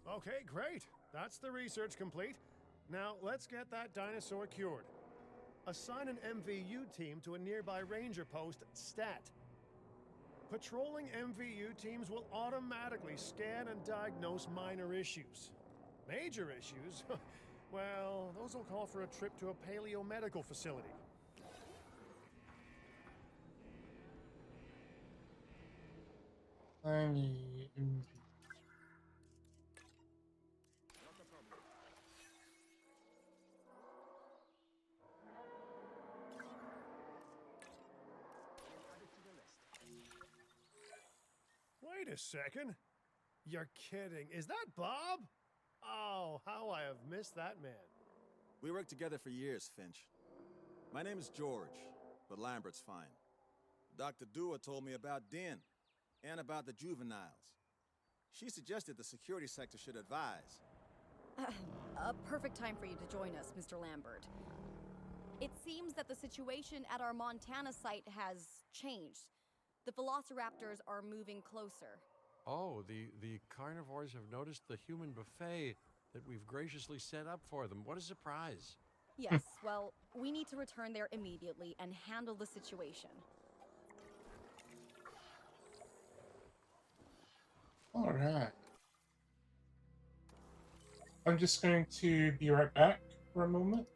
Okay, great. That's the research complete. Now, let's get that dinosaur cured. Assign an MVU team to a nearby ranger post, Stat. Patrolling MVU teams will automatically scan and diagnose minor issues. Major issues? Well, those will call for a trip to a paleomedical facility. Wait a second. You're kidding. Is that Bob? Oh, how I have missed that man. We worked together for years, Finch. My name is George, but Lambert's fine. Dr. Dua told me about Din, and about the juveniles. She suggested the security sector should advise. A perfect time for you to join us, Mr. Lambert. It seems that the situation at our Montana site has changed. The velociraptors are moving closer. Oh, the carnivores have noticed the human buffet that we've graciously set up for them. What a surprise. Yes, well, we need to return there immediately and handle the situation. All right. I'm just going to be right back for a moment.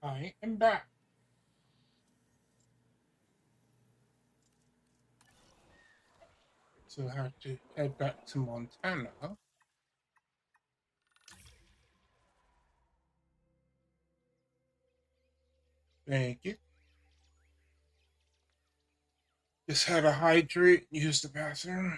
I am back. So I have to head back to Montana. Thank you. Just had to hydrate, use the bathroom.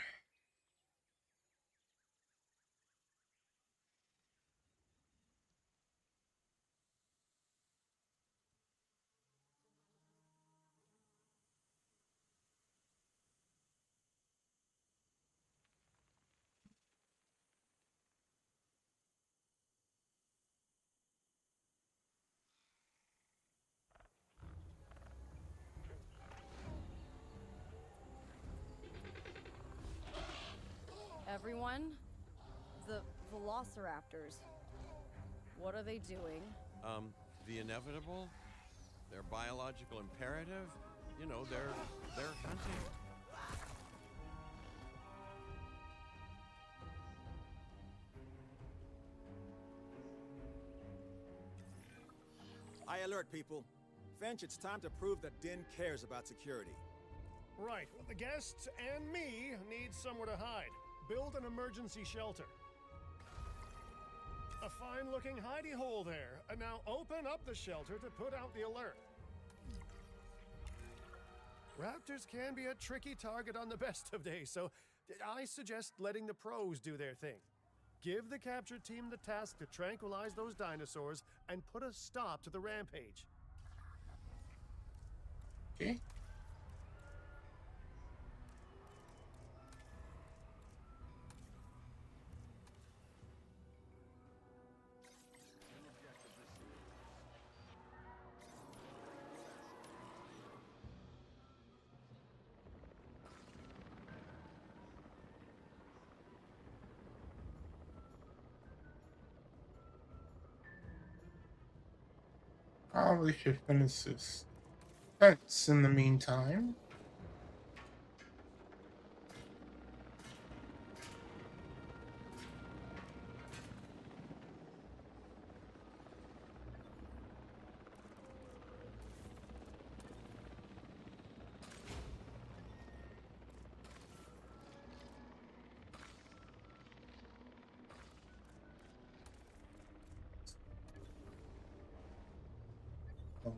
Everyone? The velociraptors. What are they doing? The inevitable, their biological imperative, you know, they're hunting. High alert, people. Finch, it's time to prove that Din cares about security. Right, well, the guests and me need somewhere to hide. Build an emergency shelter. A fine-looking hidey hole there. And now open up the shelter to put out the alert. Raptors can be a tricky target on the best of days, so I suggest letting the pros do their thing. Give the capture team the task to tranquilize those dinosaurs and put a stop to the rampage. Okay. Probably should finish this fence in the meantime.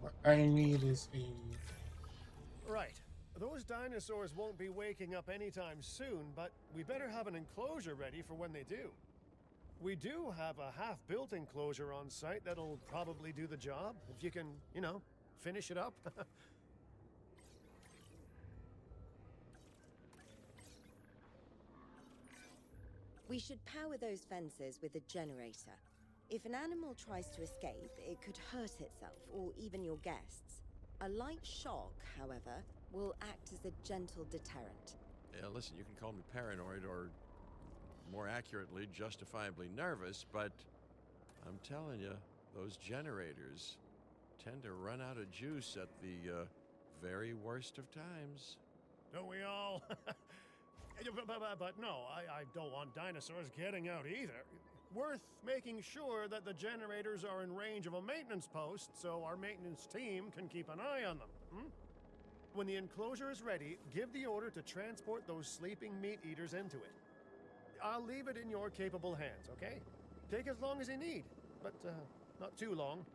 What I need is a... Right. Those dinosaurs won't be waking up anytime soon, but we better have an enclosure ready for when they do. We do have a half-built enclosure on site that'll probably do the job, if you can, you know, finish it up. We should power those fences with a generator. If an animal tries to escape, it could hurt itself or even your guests. A light shock, however, will act as a gentle deterrent. Yeah, listen, you can call me paranoid or, more accurately, justifiably nervous, but I'm telling you, those generators tend to run out of juice at the very worst of times. Don't we all? But no, I don't want dinosaurs getting out either. Worth making sure that the generators are in range of a maintenance post so our maintenance team can keep an eye on them. When the enclosure is ready, give the order to transport those sleeping meat eaters into it. I'll leave it in your capable hands, okay? Take as long as you need, but not too long.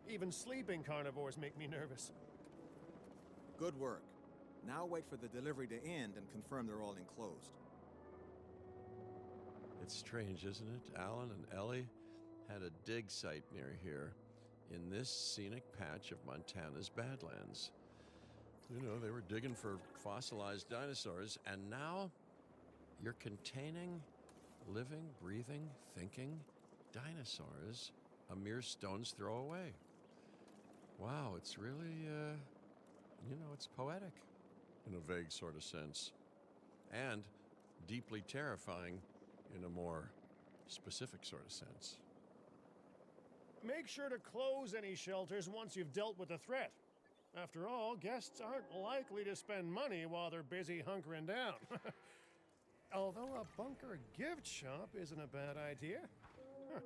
Even sleeping carnivores make me nervous. Good work. Now wait for the delivery to end and confirm they're all enclosed. It's strange, isn't it? Alan and Ellie had a dig site near here in this scenic patch of Montana's Badlands. You know, they were digging for fossilized dinosaurs, and now you're containing living, breathing, thinking dinosaurs a mere stone's throw away. Wow, it's really, it's poetic in a vague sort of sense, and deeply terrifying in a more specific sort of sense. Make sure to close any shelters once you've dealt with the threat. After all, guests aren't likely to spend money while they're busy hunkering down. Although a bunker gift shop isn't a bad idea. Huh.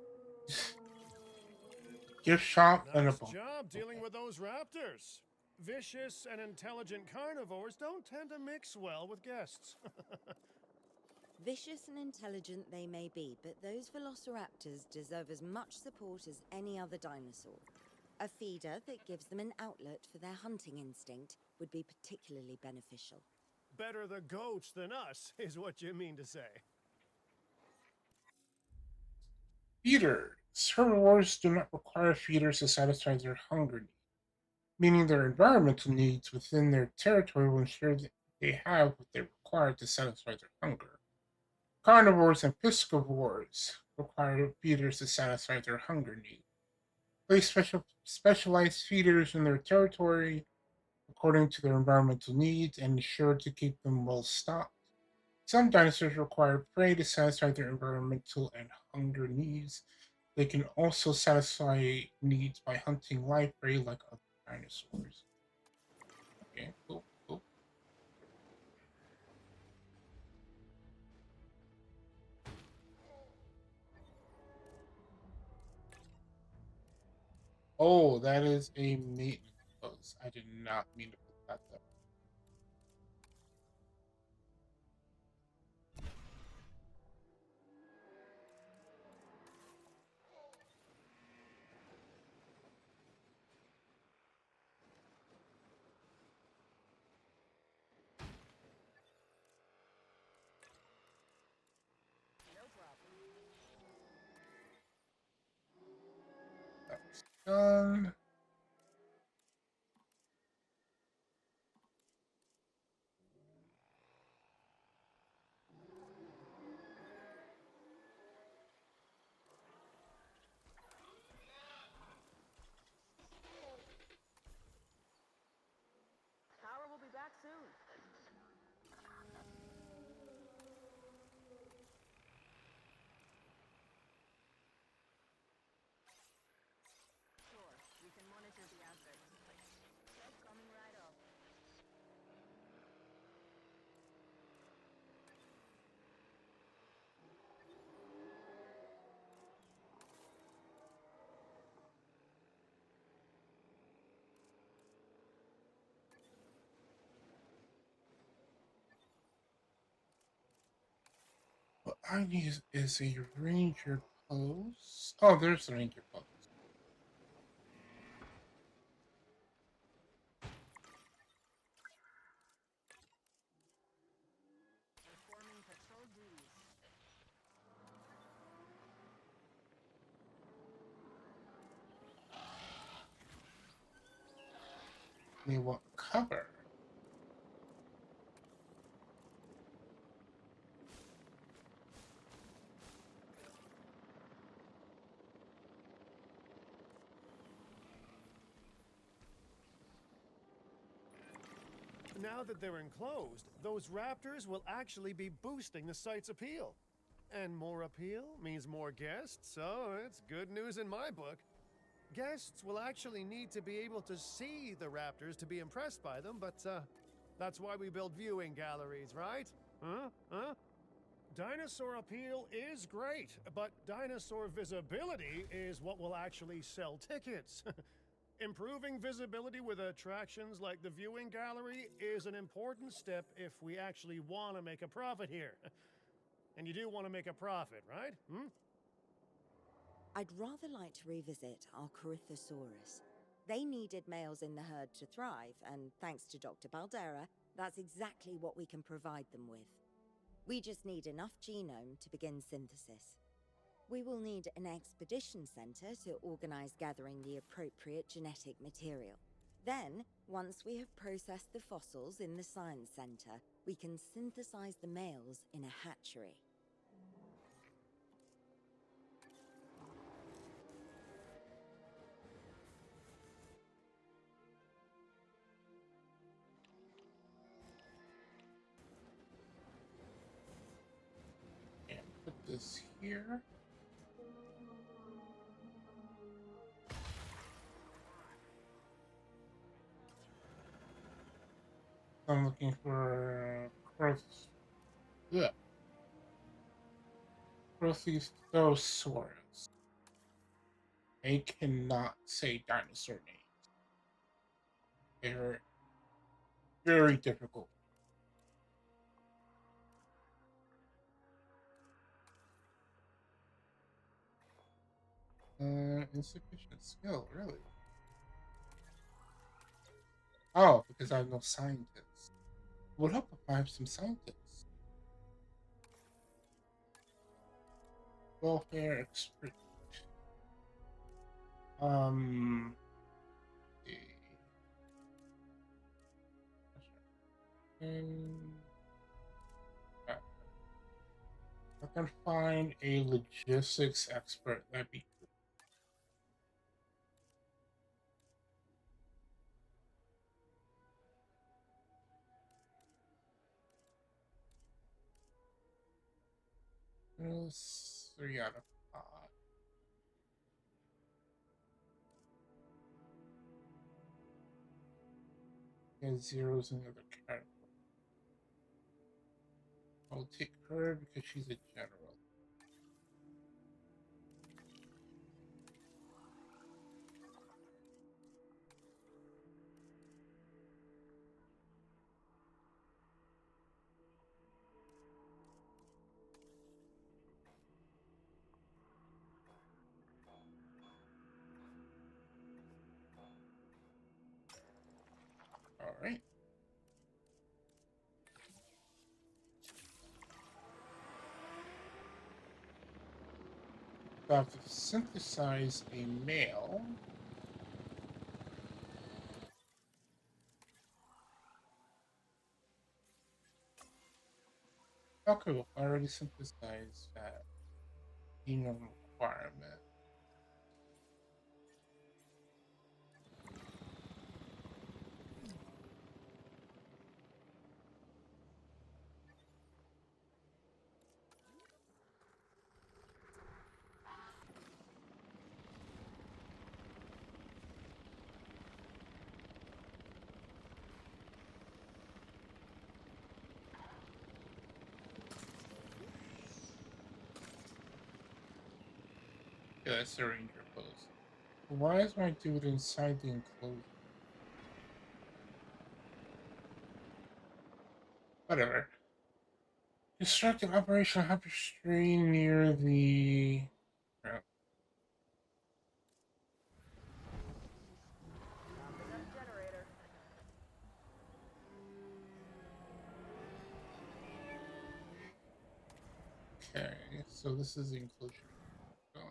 Gift shop and a Nice book. job dealing with those raptors. Vicious and intelligent carnivores don't tend to mix well with guests. Vicious and intelligent they may be, but those velociraptors deserve as much support as any other dinosaur. A feeder that gives them an outlet for their hunting instinct would be particularly beneficial. Better the goats than us, is what you mean to say. Feeders. Herbivores do not require feeders to satisfy their hunger needs, meaning their environmental needs within their territory will ensure that they have what they require to satisfy their hunger. Carnivores and piscivores require feeders to satisfy their hunger needs. Place specialized feeders in their territory according to their environmental needs and ensure to keep them well stocked. Some dinosaurs require prey to satisfy their environmental and hunger needs. They can also satisfy needs by hunting live prey like other dinosaurs. Okay, cool, cool. Oh, that is a maintenance post. I did not mean to put that there. That's done. Power will be back soon. Sure, we can monitor the assets. Stuff coming right up. What I need is a ranger post. Oh, there's the ranger post. Performing patrol duties. They want cover. Now that they're enclosed, those raptors will actually be boosting the site's appeal. And more appeal means more guests, so it's good news in my book. Guests will actually need to be able to see the raptors to be impressed by them, but that's why we build viewing galleries, right? Huh? Dinosaur appeal is great, but dinosaur visibility is what will actually sell tickets. Improving visibility with attractions like the viewing gallery is an important step if we actually want to make a profit here. And you do want to make a profit, right? I'd rather like to revisit our Corythosaurus. They needed males in the herd to thrive, and thanks to Dr. Baldera, that's exactly what we can provide them with. We just need enough genome to begin synthesis. We will need an expedition center to organize gathering the appropriate genetic material. Then, once we have processed the fossils in the science center, we can synthesize the males in a hatchery. And put this here. I'm looking for yeah, Crothosaurus. They cannot say dinosaur names. They're very difficult. Insufficient skill, really? Oh, because I have no scientists. Would help if I have some scientists. Welfare expert. Um. I can find a logistics expert. That'd be cool. There's 3 out of 5. And zeros in the other category. I'll take her because she's a general. All right. So I have to synthesize a male. Okay, well, I already synthesized that genome requirement. Yeah, that's the ranger pose. Why is my dude inside the enclosure? Whatever. Constructing Operation Hyperstream near the. Generator. Okay, so this is the enclosure. Gone.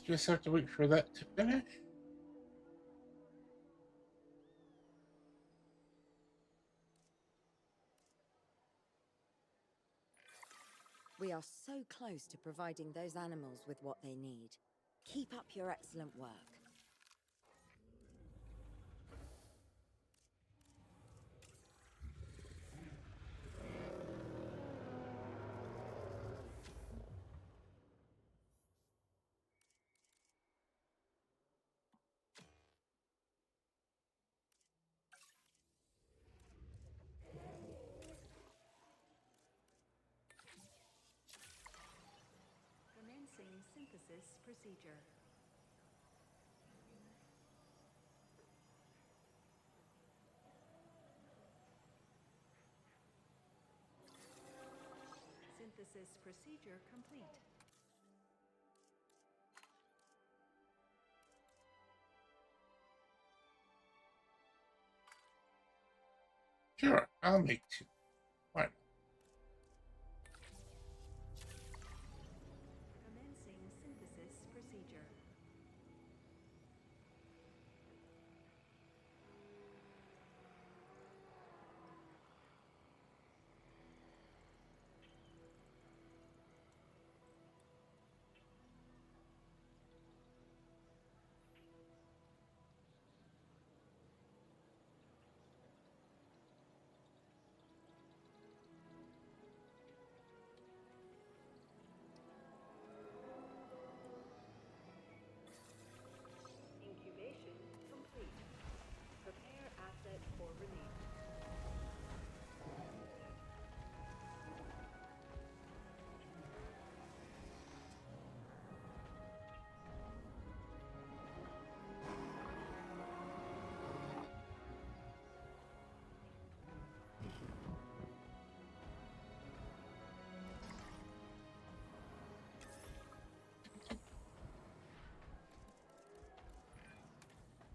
Just have to wait for that to finish. We are so close to providing those animals with what they need. Keep up your excellent work. Commencing synthesis procedure. Synthesis procedure complete. Sure, I'll make 2. Why not? Commencing synthesis procedure.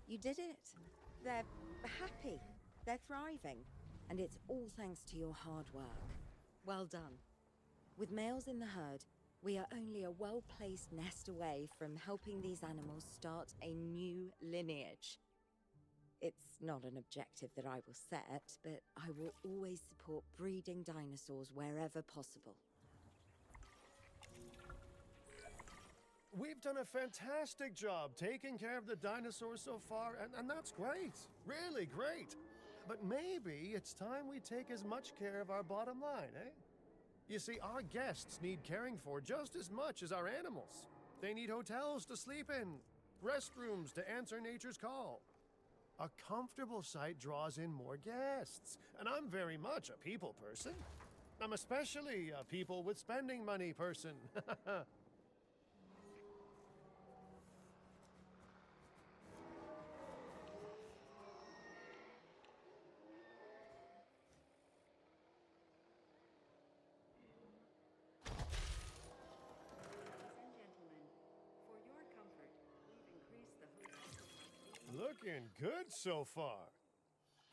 You did it. They're happy. They're thriving. And it's all thanks to your hard work. Well done. With males in the herd, we are only a well-placed nest away from helping these animals start a new lineage. It's not an objective that I will set, but I will always support breeding dinosaurs wherever possible. We've done a fantastic job taking care of the dinosaurs so far, and that's great. Really great. But maybe it's time we take as much care of our bottom line, eh? You see, our guests need caring for just as much as our animals. They need hotels to sleep in, restrooms to answer nature's call. A comfortable site draws in more guests, and I'm very much a people person. I'm especially a people with spending money person. Ladies and gentlemen, for your comfort, we've increased the hotel capacity. Looking good so far.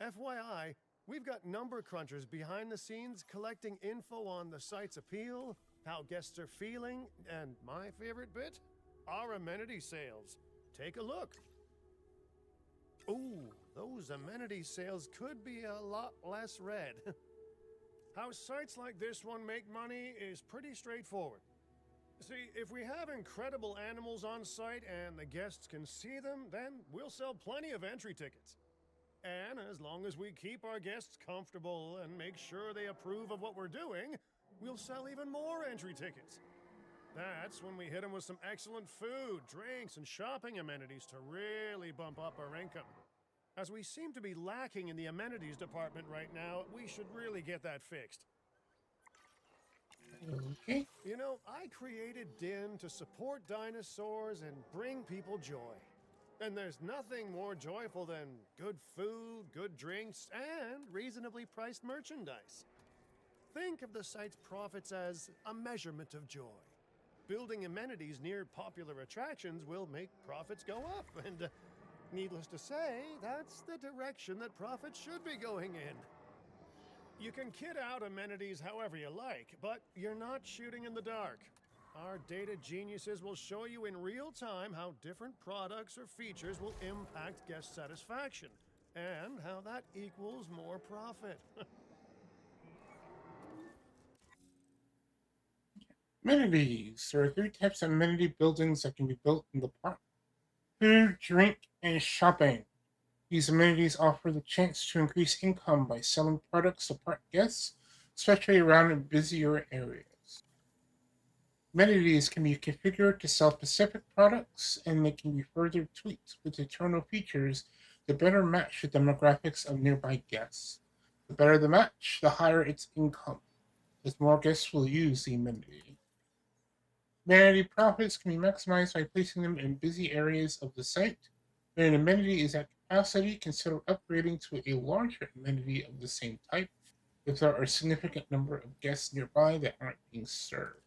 FYI, we've got number crunchers behind the scenes collecting info on the site's appeal, how guests are feeling, and my favorite bit, our amenity sales. Take a look. Ooh, those amenity sales could be a lot less red. How sites like this one make money is pretty straightforward. See, if we have incredible animals on site and the guests can see them, then we'll sell plenty of entry tickets. And as long as we keep our guests comfortable and make sure they approve of what we're doing, we'll sell even more entry tickets. That's when we hit them with some excellent food, drinks, and shopping amenities to really bump up our income. As we seem to be lacking in the amenities department right now, we should really get that fixed. Okay. You know, I created Din to support dinosaurs and bring people joy. And there's nothing more joyful than good food, good drinks, and reasonably priced merchandise. Think of the site's profits as a measurement of joy. Building amenities near popular attractions will make profits go up, and needless to say, that's the direction that profits should be going in. You can kit out amenities however you like, but you're not shooting in the dark. Our data geniuses will show you in real time how different products or features will impact guest satisfaction, and how that equals more profit. Amenities. There are three types of amenity buildings that can be built in the park: food, drink, and shopping. These amenities offer the chance to increase income by selling products to park guests, especially around busier areas. Amenities can be configured to sell specific products, and they can be further tweaked with internal features to better match the demographics of nearby guests. The better the match, the higher its income, as more guests will use the amenity. Amenity profits can be maximized by placing them in busy areas of the site. When an amenity is at capacity, consider upgrading to a larger amenity of the same type if there are a significant number of guests nearby that aren't being served.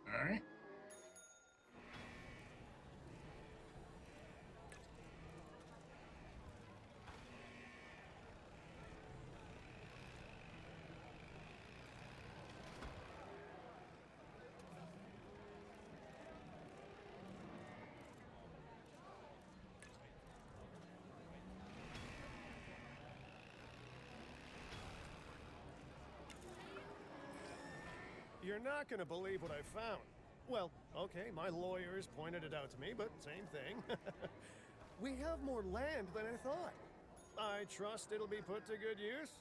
All right. You're not gonna believe what I found. Well, okay, my lawyers pointed it out to me, but same thing. We have more land than I thought. I trust it'll be put to good use.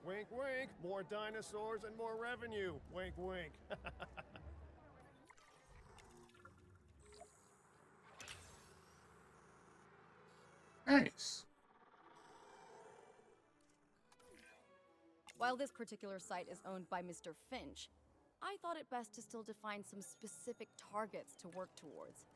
Wink, wink. More dinosaurs and more revenue. Wink, wink. Nice. While this particular site is owned by Mr. Finch, I thought it best to still define some specific targets to work towards.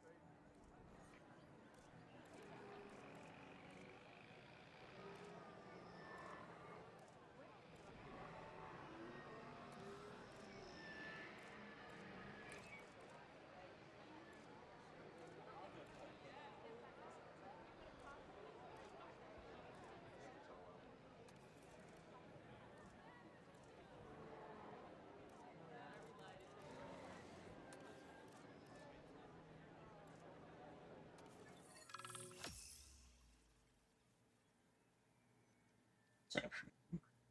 Section.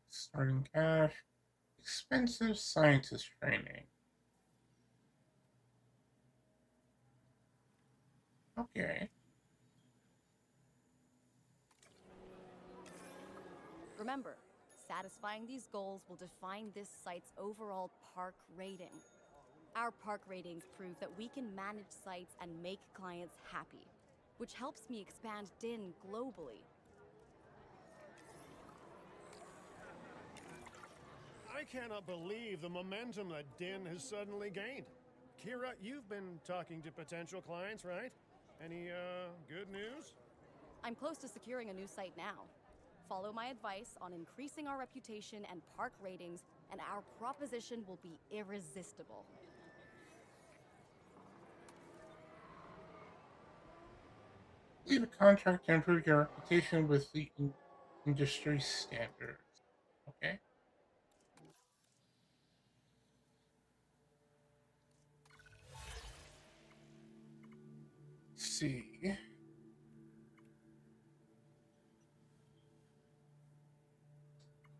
Starting cash. Expensive scientist training. Okay. Remember, satisfying these goals will define this site's overall park rating. Our park ratings prove that we can manage sites and make clients happy, which helps me expand DIN globally. I cannot believe the momentum that Din has suddenly gained. Kira, you've been talking to potential clients, right? Any, good news? I'm close to securing a new site now. Follow my advice on increasing our reputation and park ratings, and our proposition will be irresistible. Leave a contract to improve your reputation with the industry standards. Okay. Let's see.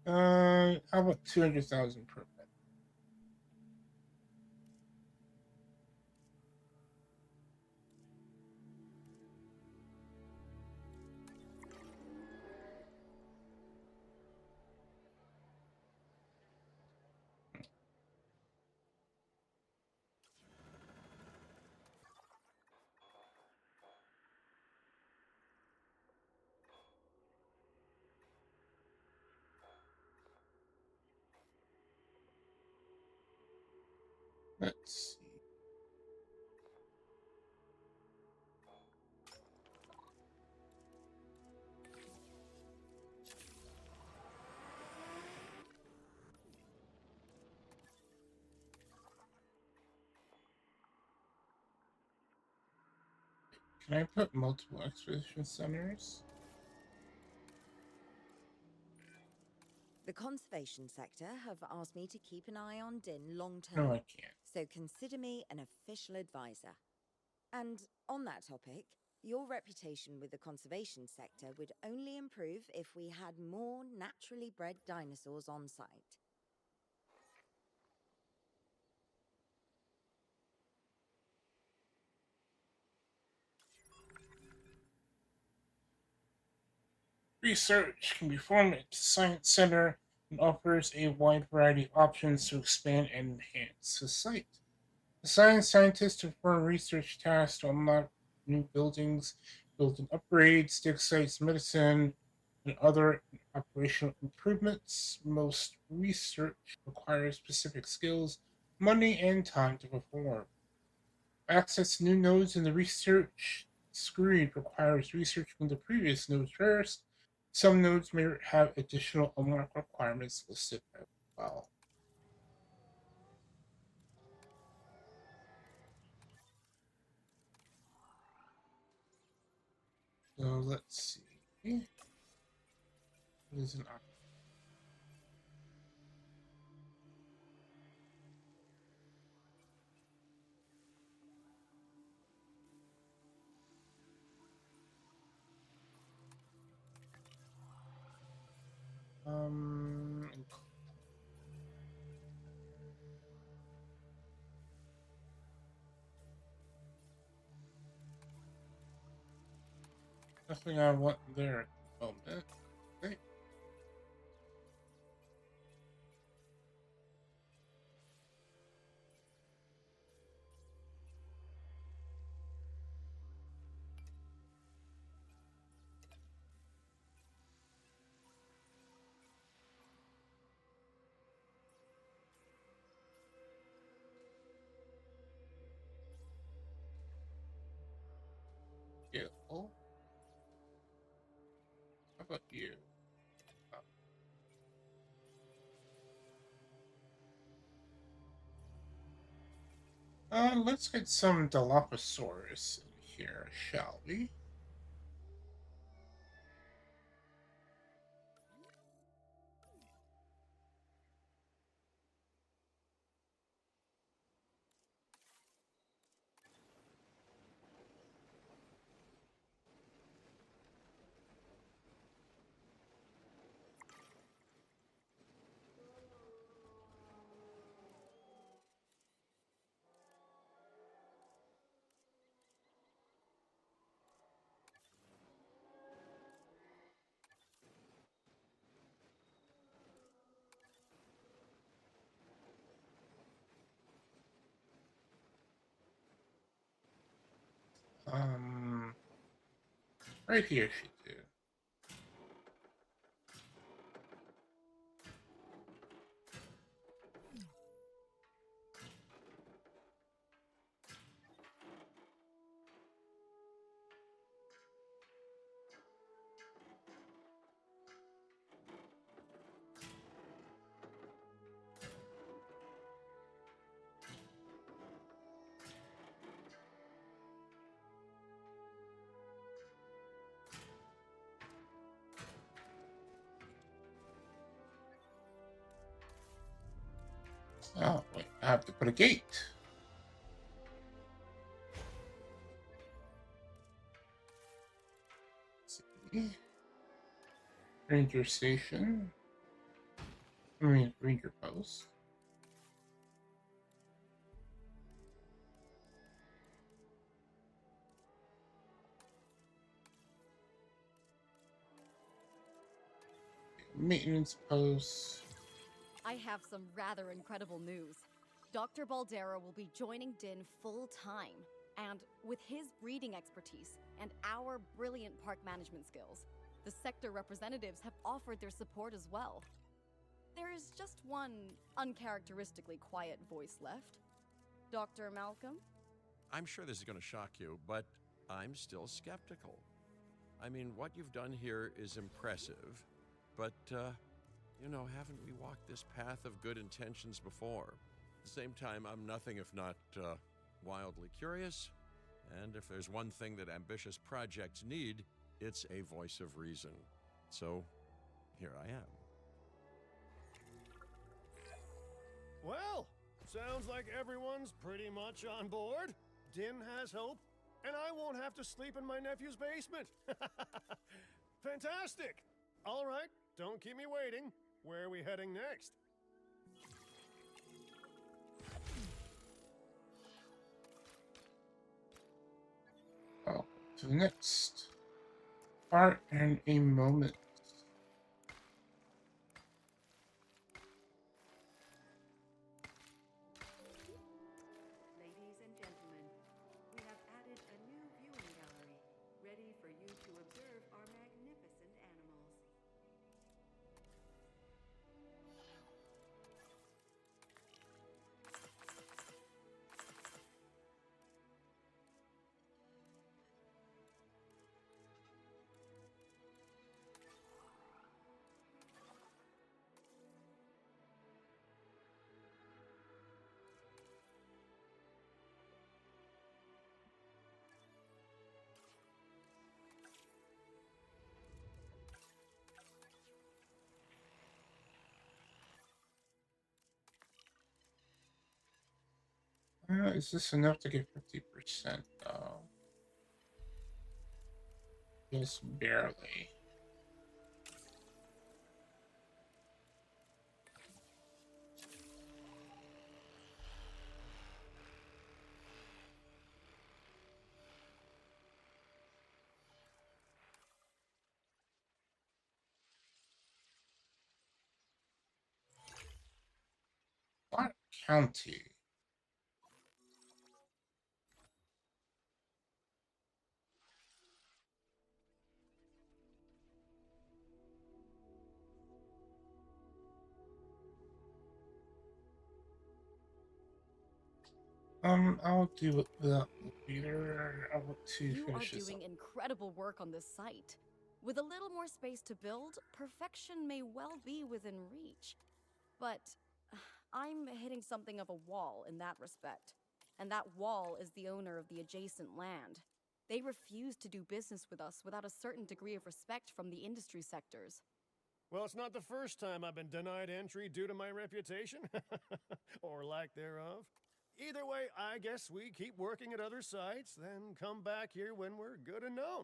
How about 200,000 per bed? Let's see. Can I put multiple exposition centers? The conservation sector have asked me to keep an eye on Din long term. No, I can't. So consider me an official advisor. And on that topic, your reputation with the conservation sector would only improve if we had more naturally bred dinosaurs on site. Research can be formed at the Science Center and offers a wide variety of options to expand and enhance the site. Assign scientists to perform research tasks to unlock new buildings, building upgrades, dig sites, medicine, and other operational improvements. Most research requires specific skills, money, and time to perform. Access to new nodes in the research screen requires researching the previous nodes first. Some nodes may have additional unlock requirements listed as well. So let's see. What is an option? Um, Nothing I want there at the moment. Okay. about you? Let's get some Dilophosaurus in here, shall we? Um, right here should do. Oh, wait, I have to put a gate. Let's see. Ranger station. I mean, ranger post. Maintenance post. I have some rather incredible news. Dr. Baldera will be joining Din full time. And with his breeding expertise and our brilliant park management skills, the sector representatives have offered their support as well. There's just one uncharacteristically quiet voice left. Dr. Malcolm? I'm sure this is going to shock you, but I'm still skeptical. I mean, what you've done here is impressive, but, haven't we walked this path of good intentions before? At the same time, I'm nothing if not wildly curious, and if there's one thing that ambitious projects need, it's a voice of reason. So, here I am. Well, sounds like everyone's pretty much on board. Din has hope, and I won't have to sleep in my nephew's basement. Fantastic! All right, don't keep me waiting. Where are we heading next? Oh, to the next part and a moment. Ladies and gentlemen, we have added a new viewing gallery, ready for you to observe our magnificent animals. Is this enough to get 50% though? Just barely. What county? I'll do it without the leader. I want to You are finish this doing up. incredible work on this site. With a little more space to build, perfection may well be within reach. But I'm hitting something of a wall in that respect. And that wall is the owner of the adjacent land. They refuse to do business with us without a certain degree of respect from the industry sectors. Well, it's not the first time I've been denied entry due to my reputation, or lack thereof. Either way, I guess we keep working at other sites, then come back here when we're good and known.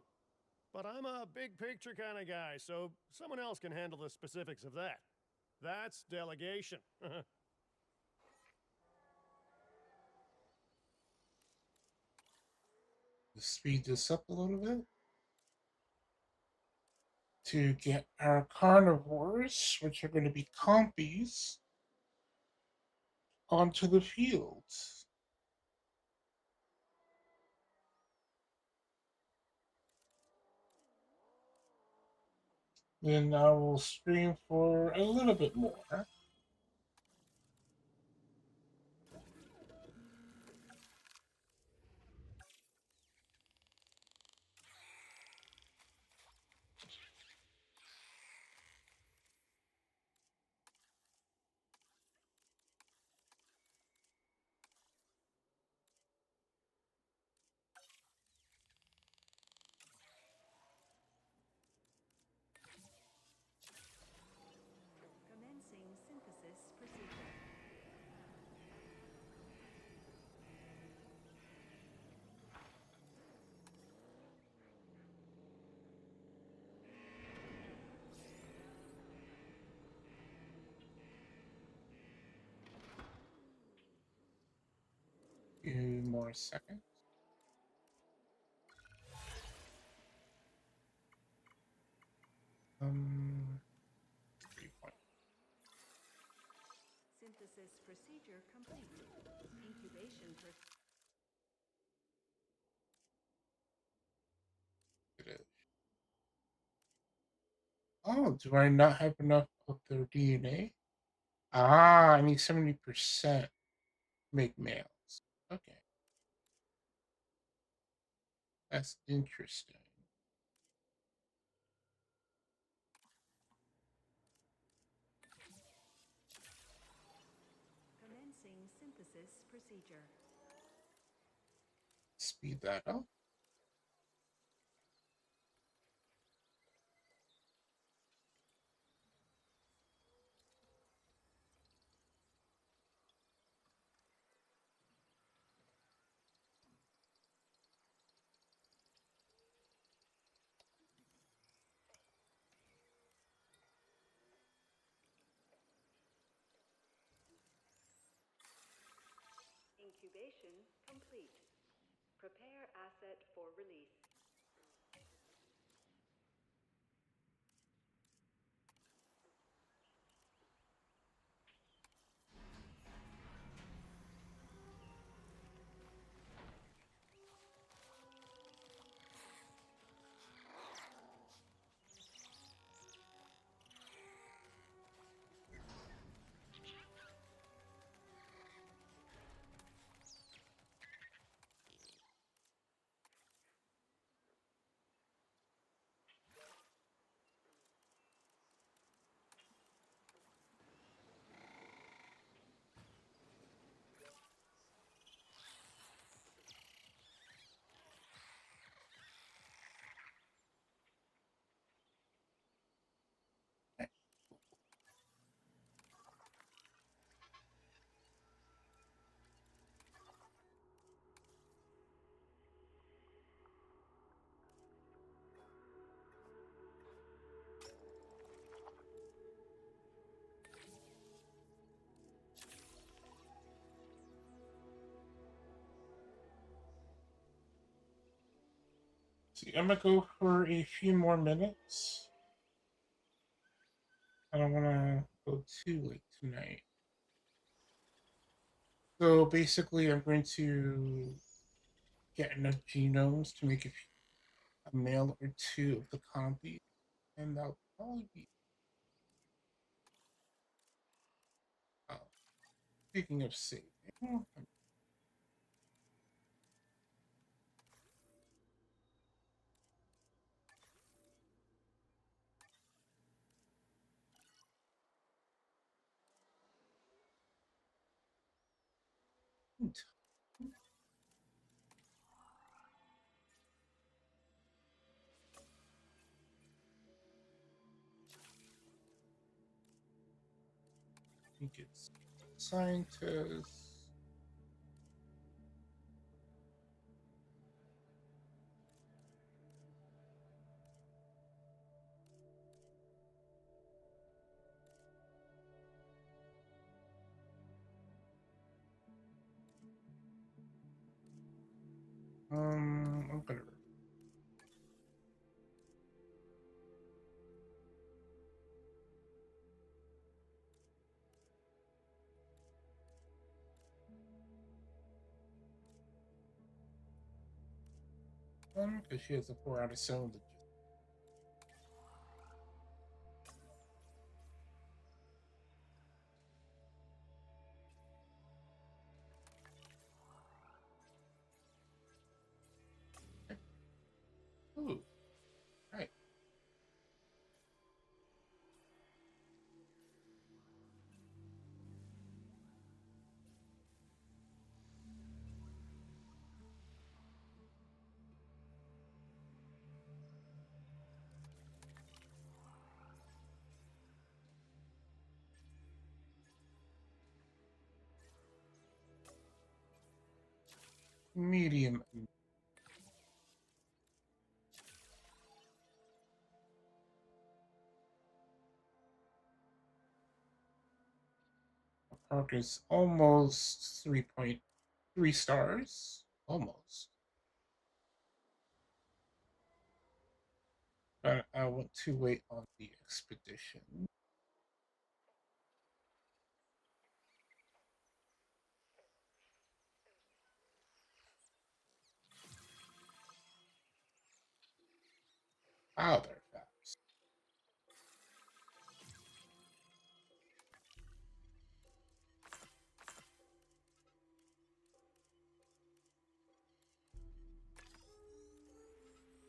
But I'm a big picture kind of guy, so someone else can handle the specifics of that. That's delegation. Let's speed this up a little bit to get our carnivores, which are going to be compies, onto the field. Then I will stream for a little bit more. Commencing synthesis procedure. Few more seconds. Um, 3 point. Synthesis procedure complete. Incubation It is. Oh, do I not have enough of their DNA? Ah, I need 70% make males. Okay. That's interesting. Commencing synthesis procedure. Speed that up. Incubation complete. Prepare asset for release. See, I'm gonna go for a few more minutes. I don't want to go too late tonight. So basically, I'm going to get enough genomes to make a male or two of the combi, and that'll probably be. Oh, speaking of saving, I think it's scientists. I'm gonna. Because she has a 4 out of 7 legit. Ooh, right. Medium. Park is almost 3.3 stars. Almost. But I want to wait on the expedition. Wow, they're fast.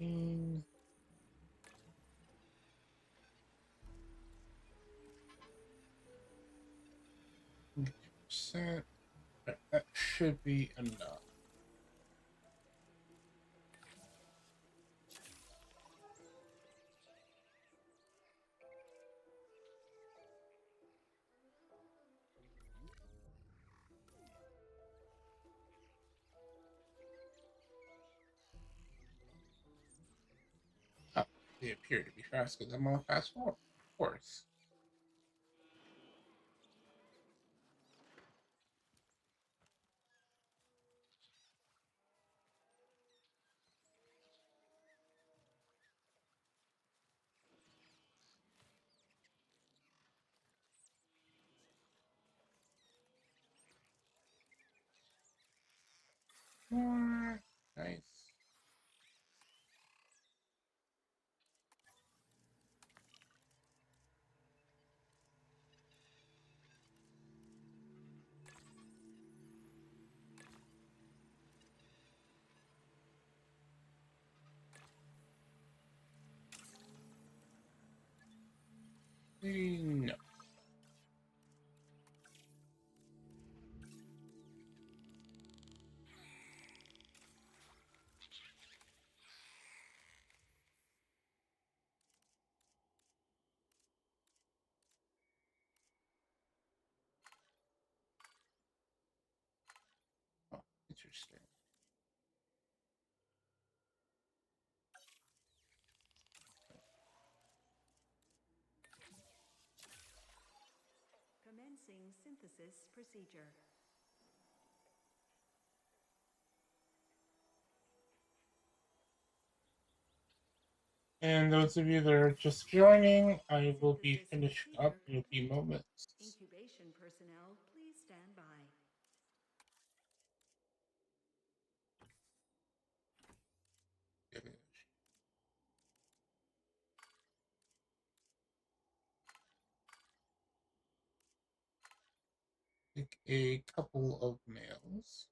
Mm. 50%. That should be enough. Oh, they appear to be fast because I'm on fast forward. Of course. More. Nice. No. Oh, interesting. Commencing synthesis procedure. And those of you that are just joining, I will be Synthesis finished procedure up in a few complete. moments. Incubation personnel, please stand by. Take a couple of males.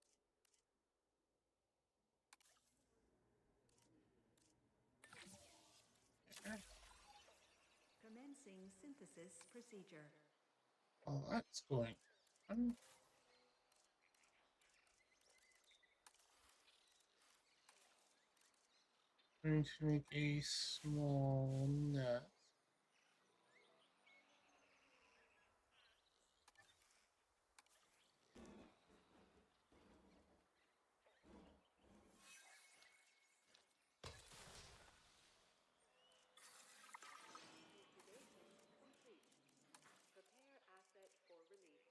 Commencing synthesis procedure. While that's going on, I'm going to make a small nest. Prepare asset for release.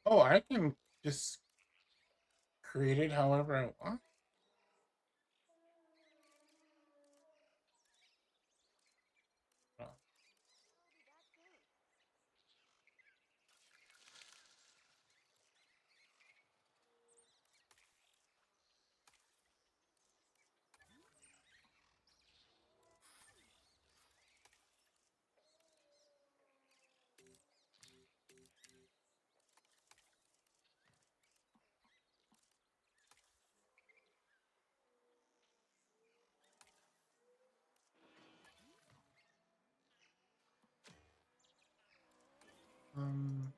Oh, I can just create it however I want. Oh. Um,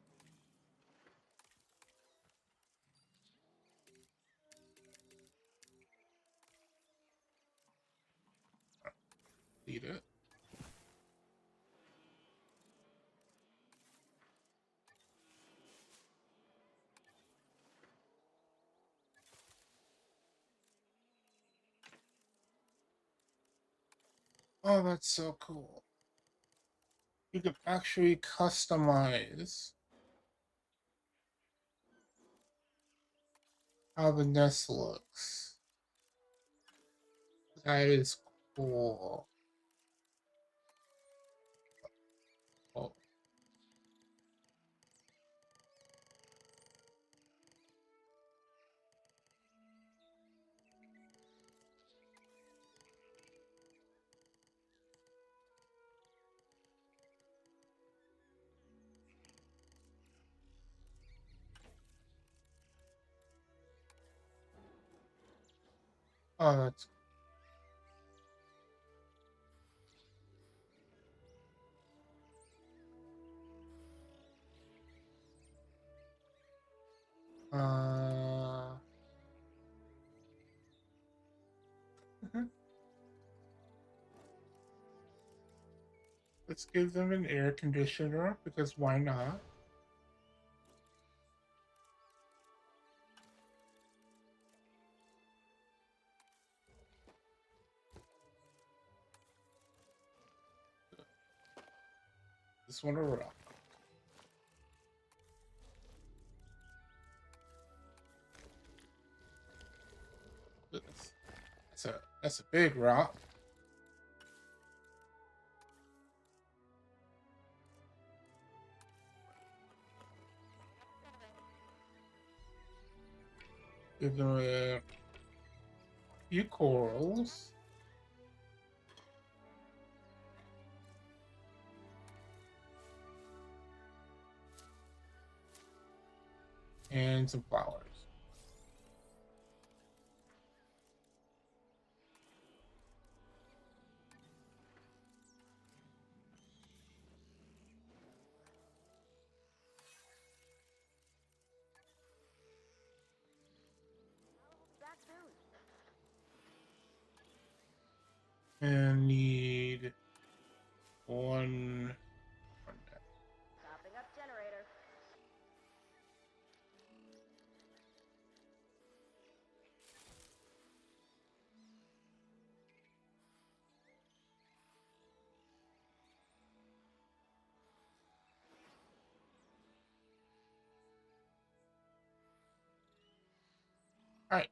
Delete it. Oh, that's so cool. You can actually customize how the nest looks. That is cool. Oh. Oh, that's let's give them an air conditioner because why not? This one a rock. Goodness. That's a big rock. Give them a few corals. And some flowers. Back soon. And need one. Stopping up generator. Alright.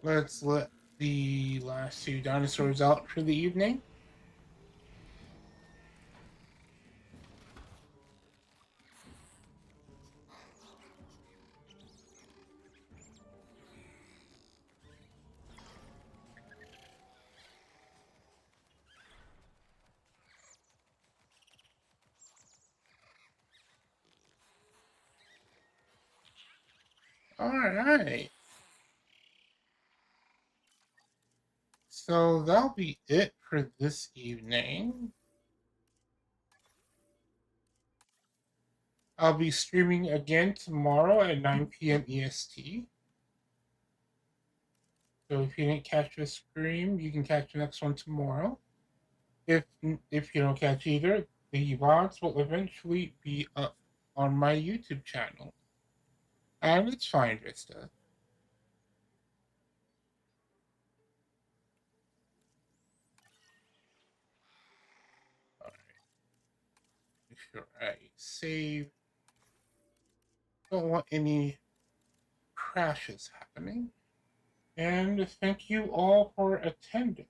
Let's let the last two dinosaurs out for the evening. Alright. So that'll be it for this evening. I'll be streaming again tomorrow at 9 p.m. EST. So if you didn't catch this stream, you can catch the next one tomorrow. If you don't catch either, the VODs will eventually be up on my YouTube channel. And it's fine, Vista. Alright. Make sure I save. Don't want any crashes happening. And thank you all for attending.